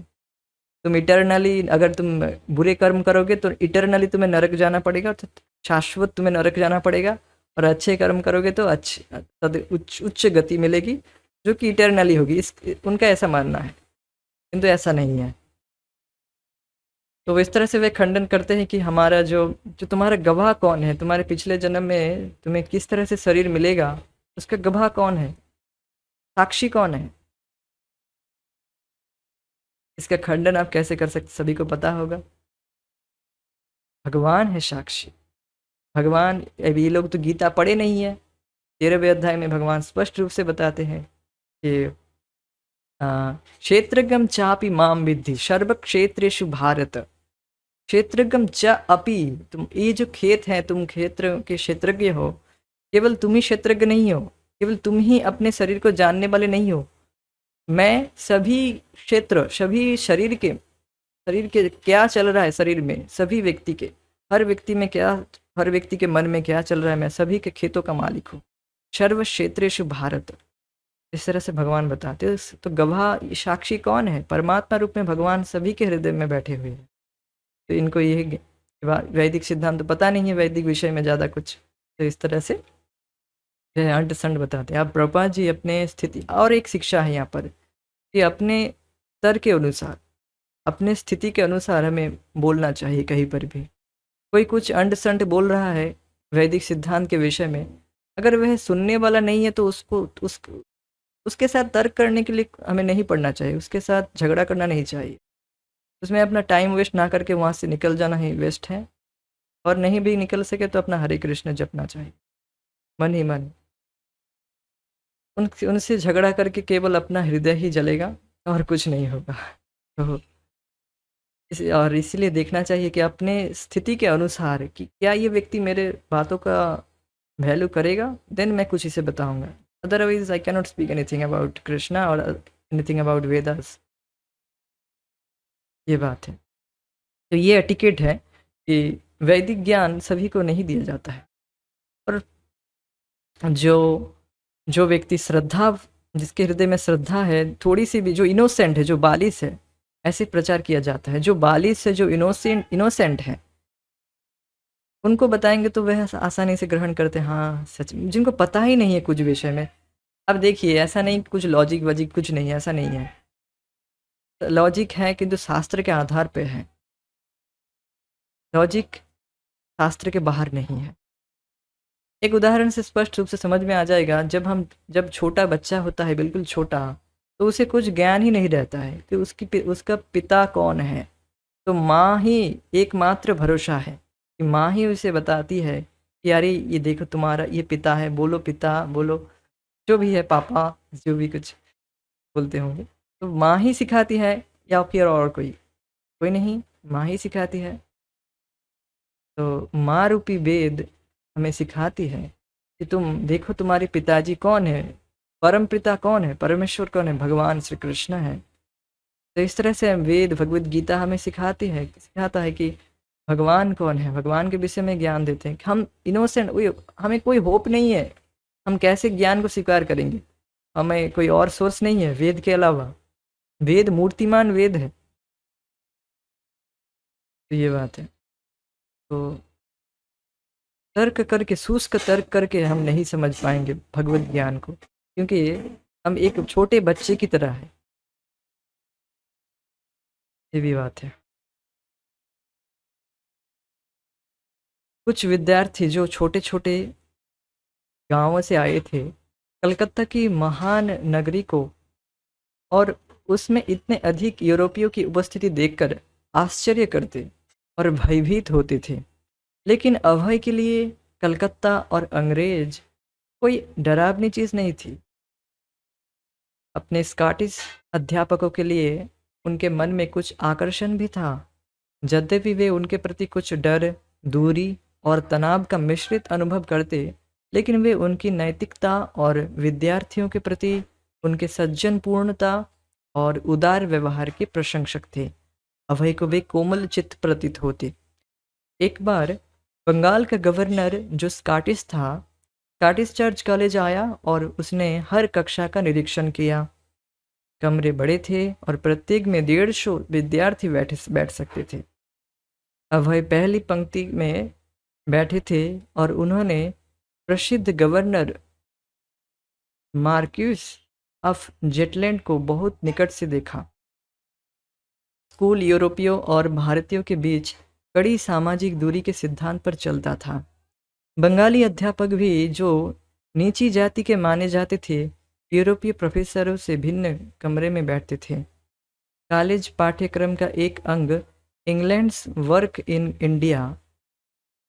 तुम इटर्नली, अगर तुम बुरे कर्म करोगे तो इटर्नली तुम्हें नरक जाना पड़ेगा, तो शाश्वत तुम्हें नरक जाना पड़ेगा, और अच्छे कर्म करोगे तो उच्च गति मिलेगी जो कि इटर्नली होगी। उनका ऐसा मानना है, किंतु ऐसा नहीं है। तो इस तरह से वे खंडन करते हैं कि हमारा जो जो तुम्हारा गवाह कौन है, तुम्हारे पिछले जन्म में तुम्हें किस तरह से शरीर मिलेगा, उसका गवाह कौन है, साक्षी कौन है? इसका खंडन आप कैसे कर सकते, सभी को पता होगा। भगवान है साक्षी। भगवान, अब ये लोग तो गीता पढ़े नहीं है। 13वें अध्याय में भगवान स्पष्ट रूप से बताते हैं कि क्षेत्रज्ञम चापि माम विद्धि सर्व क्षेत्रेषु भारत। क्षेत्रज्ञम च अपि, तुम ये जो खेत है, तुम क्षेत्र के क्षेत्रज्ञ हो। केवल तुम ही क्षेत्रज्ञ नहीं हो, केवल तुम ही अपने शरीर को जानने वाले नहीं हो। मैं सभी क्षेत्र, सभी शरीर के क्या चल रहा है, शरीर में सभी व्यक्ति के, हर व्यक्ति में क्या, हर व्यक्ति के मन में क्या चल रहा है, मैं सभी के खेतों का मालिक हूँ। सर्व क्षेत्रेषु भारत, इस तरह से भगवान बताते हैं। तो गवाह, साक्षी कौन है? परमात्मा रूप में भगवान सभी के हृदय में बैठे हुए हैं। तो इनको ये वैदिक सिद्धांत तो पता नहीं है, वैदिक विषय में ज़्यादा कुछ, तो इस तरह से अंट संड बताते हैं। अब प्रभुपाद जी अपने स्थिति, और एक शिक्षा है यहाँ पर कि अपने स्तर के अनुसार, अपने स्थिति के अनुसार हमें बोलना चाहिए। कहीं पर भी कोई कुछ अंड संड बोल रहा है वैदिक सिद्धांत के विषय में, अगर वह सुनने वाला नहीं है तो उसके साथ तर्क करने के लिए हमें नहीं पढ़ना चाहिए, उसके साथ झगड़ा करना नहीं चाहिए। उसमें अपना टाइम वेस्ट ना करके वहाँ से निकल जाना ही वेस्ट है, और नहीं भी निकल सके तो अपना हरे कृष्ण जपना चाहिए मन ही मन। उनसे झगड़ा करके केवल अपना हृदय ही जलेगा और कुछ नहीं होगा। तो और इसीलिए देखना चाहिए कि अपने स्थिति के अनुसार कि क्या ये व्यक्ति मेरे बातों का वैल्यू करेगा, देन मैं कुछ इसे बताऊंगा। Otherwise I can not speak anything about Krishna और एनीथिंग अबाउट वेदास। ये बात है। तो ये एटिकेट है कि वैदिक ज्ञान सभी को नहीं दिया जाता है, और जो जो व्यक्ति श्रद्धा, जिसके हृदय में श्रद्धा है, थोड़ी सी भी, जो इनोसेंट है, जो बालिश है, ऐसे प्रचार किया जाता है। जो बालिश है, जो इनोसेंट है, उनको बताएंगे तो वह आसानी से ग्रहण करते हैं। हाँ सच, जिनको पता ही नहीं है कुछ विषय में। अब देखिए, ऐसा नहीं कुछ लॉजिक वजिक कुछ नहीं है, ऐसा नहीं है। लॉजिक है किंतु शास्त्र के आधार पे है, लॉजिक शास्त्र के बाहर नहीं है। एक उदाहरण से स्पष्ट रूप से समझ में आ जाएगा। जब छोटा बच्चा होता है, बिल्कुल छोटा, तो उसे कुछ ज्ञान ही नहीं रहता है कि उसका पिता कौन है। तो माँ ही एकमात्र भरोसा है, कि माँ ही उसे बताती है कि अरे ये देखो तुम्हारा ये पिता है, बोलो पिता, बोलो जो भी है, पापा, जो भी कुछ बोलते होंगे। तो माँ ही सिखाती है, या फिर और कोई नहीं, माँ ही सिखाती है। तो माँ रूपी वेद हमें सिखाती है कि तुम देखो तुम्हारे पिताजी कौन है, परम पिता कौन है, परमेश्वर कौन है, भगवान श्री कृष्ण है। तो इस तरह से वेद, भगवत गीता हमें सिखाता है कि भगवान कौन है, भगवान के विषय में ज्ञान देते हैं। हम इनोसेंट, हमें कोई होप नहीं है हम कैसे ज्ञान को स्वीकार करेंगे? हमें कोई और सोर्स नहीं है वेद के अलावा। वेद मूर्तिमान वेद है। तो ये बात है। तो तर्क करके, शुष्क तर्क करके हम नहीं समझ पाएंगे भगवत ज्ञान को, क्योंकि हम एक छोटे बच्चे की तरह है। ये भी बात है। कुछ विद्यार्थी जो छोटे छोटे गांवों से आए थे, कलकत्ता की महान नगरी को और उसमें इतने अधिक यूरोपियों की उपस्थिति देखकर आश्चर्य करते और भयभीत होते थे। लेकिन अभय के लिए कलकत्ता और अंग्रेज कोई डरावनी चीज़ नहीं थी। अपने स्कॉटिश अध्यापकों के लिए उनके मन में कुछ आकर्षण भी था। यद्यपि वे उनके प्रति कुछ डर, दूरी और तनाव का मिश्रित अनुभव करते, लेकिन वे उनकी नैतिकता और विद्यार्थियों के प्रति उनके सज्जन पूर्णता और उदार व्यवहार के प्रशंसक थे। अभय को वे कोमल चित्त प्रतीत होते। एक बार बंगाल का गवर्नर जो स्कॉटिश था, स्कॉटिश चर्च कॉलेज आया और उसने हर कक्षा का निरीक्षण किया। कमरे बड़े थे और प्रत्येक में 150 विद्यार्थी बैठ सकते थे। अभय पहली पंक्ति में बैठे थे और उन्होंने प्रसिद्ध गवर्नर मार्क्यूस ऑफ जेटलैंड को बहुत निकट से देखा। स्कूल यूरोपियों और भारतीयों के बीच कड़ी सामाजिक दूरी के सिद्धांत पर चलता था। बंगाली अध्यापक भी जो नीची जाति के माने जाते थे, यूरोपीय प्रोफेसरों से भिन्न कमरे में बैठते थे। कॉलेज पाठ्यक्रम का एक अंग इंग्लैंड्स वर्क इन इंडिया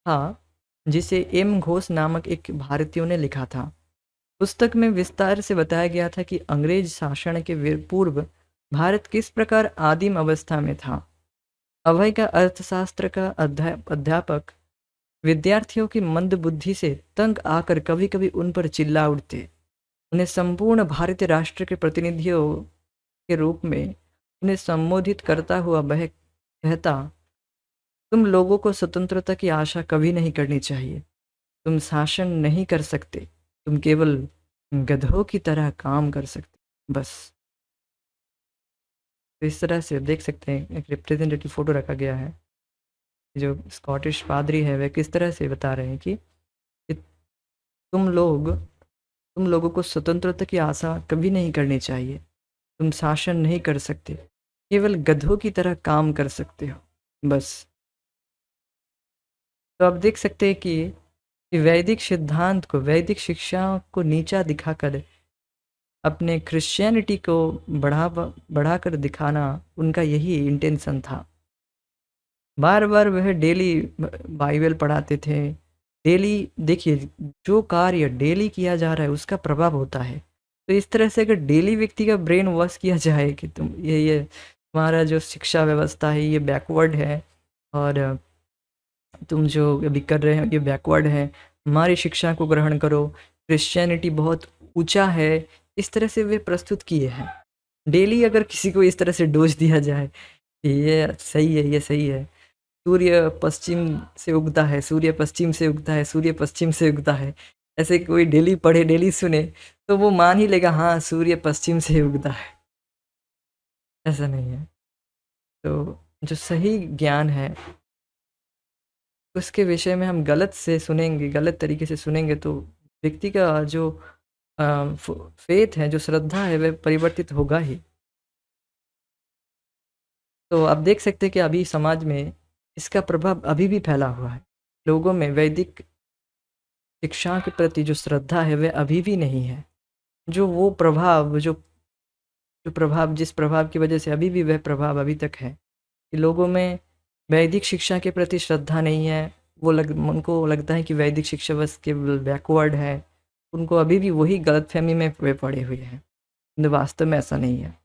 था, जिसे एम घोष नामक एक भारतीय ने लिखा था। पुस्तक में विस्तार से बताया गया था कि अंग्रेज शासन के पूर्व भारत किस प्रकार आदिम अवस्था में था। अभय का अर्थशास्त्र का अध्यापक विद्यार्थियों की मंद बुद्धि से तंग आकर कभी कभी उन पर चिल्ला उठते। उन्हें संपूर्ण भारतीय राष्ट्र के प्रतिनिधियों के रूप में उन्हें संबोधित करता हुआ वह कहता, तुम लोगों को स्वतंत्रता की आशा कभी नहीं करनी चाहिए। तुम शासन नहीं कर सकते, तुम केवल गधों की तरह काम कर सकते, बस। तो इस तरह से देख सकते हैं एक रिप्रेजेंटेटिव फोटो रखा गया है। जो स्कॉटिश पादरी है वह किस तरह से बता रहे हैं कि तुम लोगों को स्वतंत्रता की आशा कभी नहीं करनी चाहिए। तुम शासन नहीं कर सकते, केवल गधों की तरह काम कर सकते हो, बस। तो आप देख सकते हैं कि वैदिक सिद्धांत को, वैदिक शिक्षा को नीचा दिखाकर अपने क्रिश्चियनिटी को बढ़ाकर दिखाना उनका यही इंटेंशन था। बार बार वह डेली बाइबल पढ़ाते थे। डेली देखिए, जो कार्य डेली किया जा रहा है उसका प्रभाव होता है। तो इस तरह से अगर डेली व्यक्ति का ब्रेन वॉश किया जाए कि तुम ये तुम्हारा जो शिक्षा व्यवस्था है ये बैकवर्ड है, और तुम जो अभी कर रहे हो ये बैकवर्ड है, हमारी शिक्षा को ग्रहण करो, क्रिश्चियनिटी बहुत ऊंचा है, इस तरह से वे प्रस्तुत किए हैं। डेली अगर किसी को इस तरह से डोज दिया जाए कि ये सही है, ये सही है, सूर्य पश्चिम से उगता है, सूर्य पश्चिम से उगता है, सूर्य पश्चिम से उगता है, ऐसे कोई डेली पढ़े, डेली सुने, तो वो मान ही लेगा हाँ सूर्य पश्चिम से उगता है। ऐसा नहीं है। तो जो सही ज्ञान है उसके विषय में हम गलत से सुनेंगे, गलत तरीके से सुनेंगे, तो व्यक्ति का जो फेथ है, जो श्रद्धा है, वह परिवर्तित होगा ही। तो आप देख सकते हैं कि अभी समाज में इसका प्रभाव अभी भी फैला हुआ है। लोगों में वैदिक शिक्षा के प्रति जो श्रद्धा है वह अभी भी नहीं है। जो वो प्रभाव, जो प्रभाव, जिस प्रभाव की वजह से अभी भी वह प्रभाव अभी तक है कि लोगों में वैदिक शिक्षा के प्रति श्रद्धा नहीं है। उनको लगता है कि वैदिक शिक्षा बस केवल बैकवर्ड है। उनको अभी भी वही गलतफहमी में वे पड़े हुए हैं, किंतु वास्तव में ऐसा नहीं है।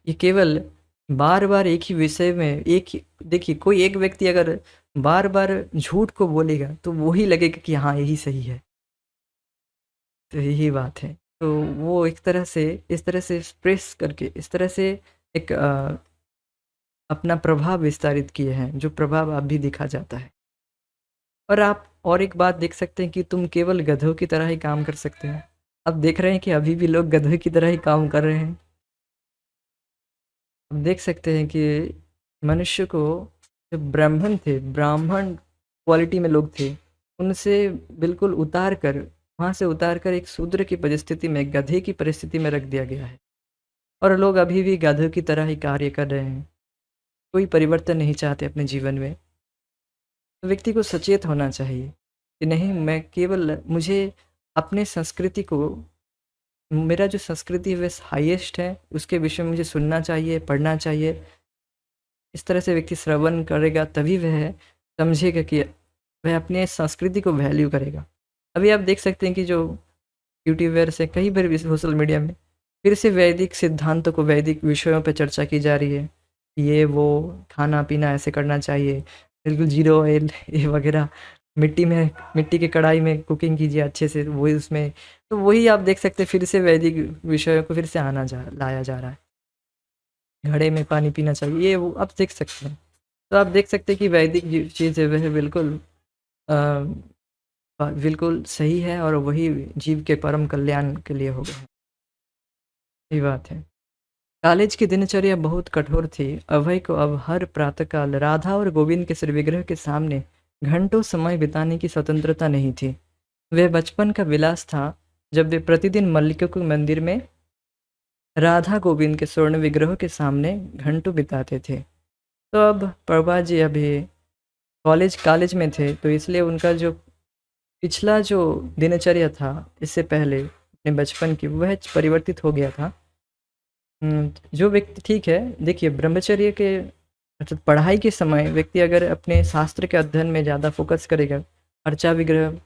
ये केवल बार बार एक ही विषय में देखिए, कोई एक व्यक्ति अगर बार बार झूठ को बोलेगा तो वही लगेगा कि हाँ यही सही है। तो यही बात है। तो वो एक तरह से, इस तरह से एक्सप्रेस करके, इस तरह से एक अपना प्रभाव विस्तारित किए हैं, जो प्रभाव अब भी दिखा जाता है। और आप और एक बात देख सकते हैं कि तुम केवल गधों की तरह ही काम कर सकते हो। आप देख रहे हैं कि अभी भी लोग गधों की तरह ही काम कर रहे हैं। आप देख सकते हैं कि मनुष्य को जो ब्राह्मण थे, ब्राह्मण क्वालिटी में लोग थे, उनसे बिल्कुल उतार कर, वहाँ से उतार कर एक शूद्र की परिस्थिति में, गधे की परिस्थिति में रख दिया गया है। और लोग अभी भी गधों की तरह ही कार्य कर रहे हैं। कोई परिवर्तन नहीं चाहते अपने जीवन में। तो व्यक्ति को सचेत होना चाहिए कि नहीं, मैं केवल मुझे अपने संस्कृति को, मेरा जो संस्कृति है वह हाईएस्ट है, उसके विषय में मुझे सुनना चाहिए, पढ़ना चाहिए। इस तरह से व्यक्ति श्रवण करेगा तभी वह समझेगा कि वह अपने संस्कृति को वैल्यू करेगा। अभी आप देख सकते हैं कि जो यूट्यूबर्स हैं, कई बार भी सोशल मीडिया में फिर से वैदिक सिद्धांतों को, वैदिक विषयों पे चर्चा की जा रही है। ये वो खाना-पीना ऐसे करना चाहिए, बिल्कुल ज़ीरो ऑयल ये वगैरह, मिट्टी की कढ़ाई में कुकिंग कीजिए अच्छे से, वही उसमें, तो वही आप देख सकते हैं फिर से वैदिक विषयों को फिर से लाया जा रहा है। घड़े में पानी पीना चाहिए, ये वो आप देख सकते हैं। तो आप देख सकते हैं कि वैदिक जो चीज़ है वह बिल्कुल अ, बिल्कुल सही है और वही जीव के परम कल्याण के लिए होगा। सही बात है। कॉलेज की दिनचर्या बहुत कठोर थी। अभय को अब हर प्रातःकाल राधा और गोविंद के श्री विग्रह के सामने घंटों समय बिताने की स्वतंत्रता नहीं थी। वह बचपन का विलास था जब वे प्रतिदिन मल्लिका के मंदिर में राधा गोविंद के स्वर्ण विग्रहों के सामने घंटों बिताते थे। तो अब प्रभा जी अभी कॉलेज में थे, तो इसलिए उनका जो पिछला जो दिनचर्या था इससे पहले अपने बचपन की, वह परिवर्तित हो गया था। जो व्यक्ति, ठीक है, देखिए ब्रह्मचर्य के अर्थात पढ़ाई के समय व्यक्ति अगर अपने शास्त्र के अध्ययन में ज़्यादा फ़ोकस करेगा, अर्चा विग्रह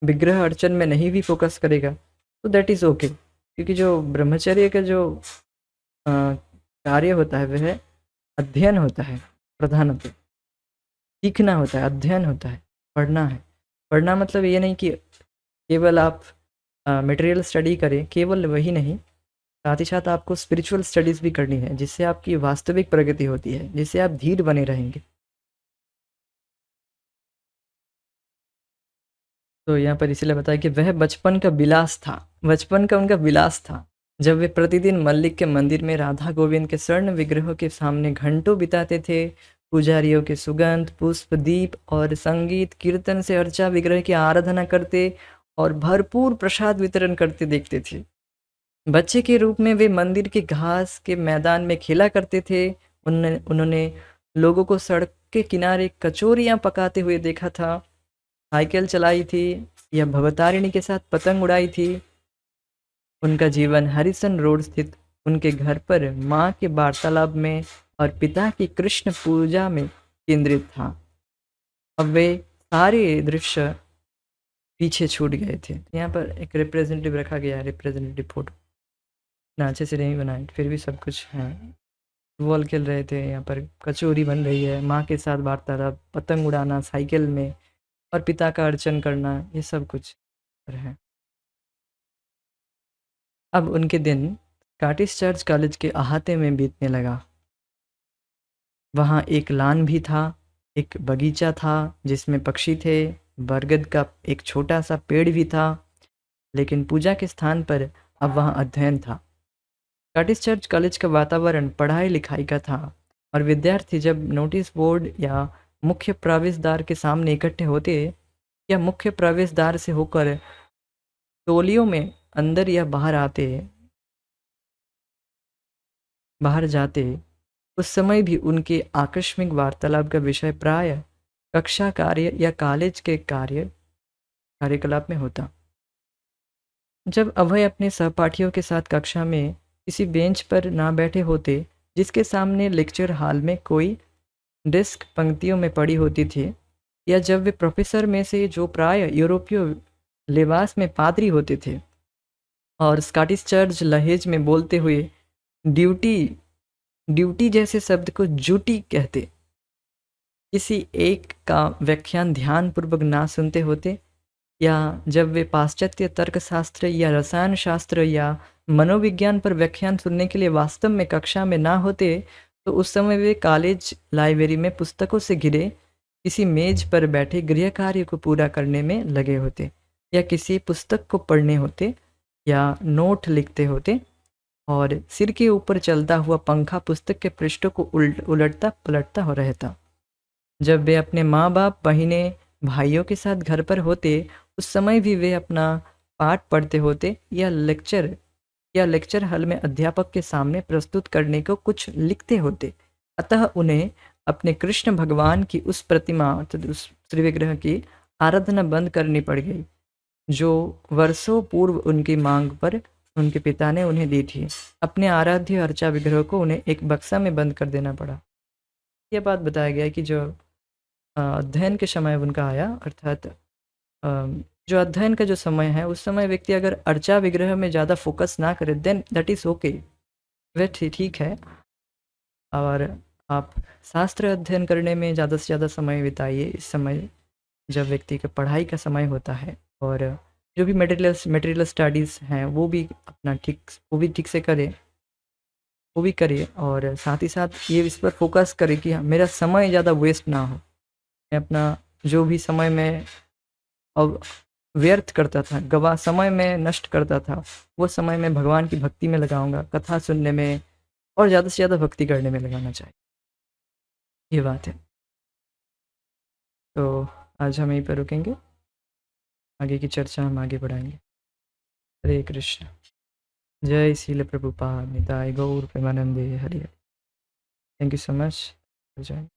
विग्रह अर्चन में नहीं भी फ़ोकस करेगा, तो दैट इज़ ओके। क्योंकि जो ब्रह्मचर्य का जो कार्य होता है वह अध्ययन होता है प्रधानतः, सीखना होता है, अध्ययन होता है, पढ़ना है। पढ़ना मतलब ये नहीं कि केवल आप मटेरियल स्टडी करें, केवल वही नहीं, साथ ही साथ आपको स्पिरिचुअल स्टडीज़ भी करनी है, जिससे आपकी वास्तविक प्रगति होती है, जिससे आप धीर बने रहेंगे। तो यहाँ पर इसीलिए बताया कि वह बचपन का विलास था, बचपन का उनका विलास था। जब वे प्रतिदिन मल्लिक के मंदिर में राधा गोविंद के स्वर्ण विग्रहों के सामने घंटों बिताते थे, पुजारियों के सुगंध, पुष्प, दीप और संगीत, कीर्तन से अर्चा विग्रह की आराधना करते और भरपूर प्रसाद वितरण करते देखते थे। बच्चे के रूप में वे मंदिर के घास के मैदान में खेला करते थे। उन्होंने लोगों को सड़क के किनारे कचौरियाँ पकाते हुए देखा था, साइकिल चलाई थी या भवतारिणी के साथ पतंग उड़ाई थी। उनका जीवन हरिसन रोड स्थित उनके घर पर माँ के वार्तालाप में और पिता की कृष्ण पूजा में केंद्रित था। अब वे सारे दृश्य पीछे छूट गए थे। यहाँ पर एक रिप्रेजेंटेटिव रखा गया है, रिप्रेजेंटेटिव फोटो ना अच्छे से नहीं बनाए, फिर भी सब कुछ है। फुटबॉल खेल रहे थे, यहाँ पर कचौरी बन रही है, माँ के साथ वार्तालाप, पतंग उड़ाना साइकिल में और पिता का अर्चन करना, ये सब कुछ है। अब उनके दिन स्कॉटिश चर्च कॉलेज के अहाते में बीतने लगा। वहाँ एक लॉन भी था, एक बगीचा था जिसमें पक्षी थे, बरगद का एक छोटा सा पेड़ भी था, लेकिन पूजा के स्थान पर अब वहाँ अध्ययन था। स्कॉटिश चर्च कॉलेज का वातावरण पढ़ाई लिखाई का था और विद्यार्थी जब नोटिस बोर्ड या मुख्य प्रवेश द्वार के सामने इकट्ठे होते या मुख्य प्रवेश द्वार से होकर टोलियों में अंदर या बाहर जाते, उस समय भी उनके आकस्मिक वार्तालाप का विषय प्राय कक्षा कार्य या कॉलेज के कार्यकलाप में होता। जब अभय अपने सहपाठियों के साथ कक्षा में किसी बेंच पर ना बैठे होते जिसके सामने लेक्चर हॉल में कोई डेस्क पंक्तियों में पड़ी होती थी, या जब वे प्रोफेसर में से जो प्राय यूरोपीय लिबास में पादरी होते थे और स्कॉटिश चर्च लहेज में बोलते हुए ड्यूटी ड्यूटी जैसे शब्द को जूटी कहते, किसी एक का व्याख्यान ध्यानपूर्वक ना सुनते होते, या जब वे पाश्चात्य तर्कशास्त्र या रसायन शास्त्र या मनोविज्ञान पर व्याख्यान सुनने के लिए वास्तव में कक्षा में ना होते, तो उस समय वे कॉलेज लाइब्रेरी में पुस्तकों से घिरे किसी मेज पर बैठे गृह कार्य को पूरा करने में लगे होते, या किसी पुस्तक को पढ़ने होते, या नोट लिखते होते, और सिर के ऊपर चलता हुआ पंखा पुस्तक के पृष्ठों को उलटता पलटता हो रहता। जब वे अपने माँ बाप, बहिनें, भाइयों के साथ घर पर होते, उस समय भी वे अपना पाठ पढ़ते होते, या लेक्चर हॉल में अध्यापक के सामने प्रस्तुत करने को कुछ लिखते होते। अतः उन्हें अपने कृष्ण भगवान की उस प्रतिमा अर्थात उस श्री विग्रह की आराधना बंद करनी पड़ गई, जो वर्षों पूर्व उनकी मांग पर उनके पिता ने उन्हें दी थी। अपने आराध्य अर्चा विग्रह को उन्हें एक बक्सा में बंद कर देना पड़ा। यह बात बताया गया कि जो अध्ययन के समय उनका आया, अर्थात जो अध्ययन का जो समय है, उस समय व्यक्ति अगर अर्चा विग्रह में ज़्यादा फोकस ना करे, देन दैट इज़ ओके, वह ठीक है। और आप शास्त्र अध्ययन करने में ज़्यादा से ज़्यादा समय बिताइए इस समय जब व्यक्ति का पढ़ाई का समय होता है, और जो भी मटेरियल स्टडीज़ हैं वो भी ठीक से करें, वो भी करिए, और साथ ही साथ ये इस पर फोकस करें कि मेरा समय ज़्यादा वेस्ट ना हो। मैं अपना जो भी समय मैं अब व्यर्थ करता था, समय में नष्ट करता था, वो समय मैं भगवान की भक्ति में लगाऊंगा, कथा सुनने में और ज़्यादा से ज़्यादा भक्ति करने में लगाना चाहिए। ये बात है। तो आज हम यहीं पर रुकेंगे, आगे की चर्चा हम आगे बढ़ाएंगे। हरे कृष्ण। जय Srila Prabhupada Nitai Gaura Premanande Hari Hari. Thank you so much for joining.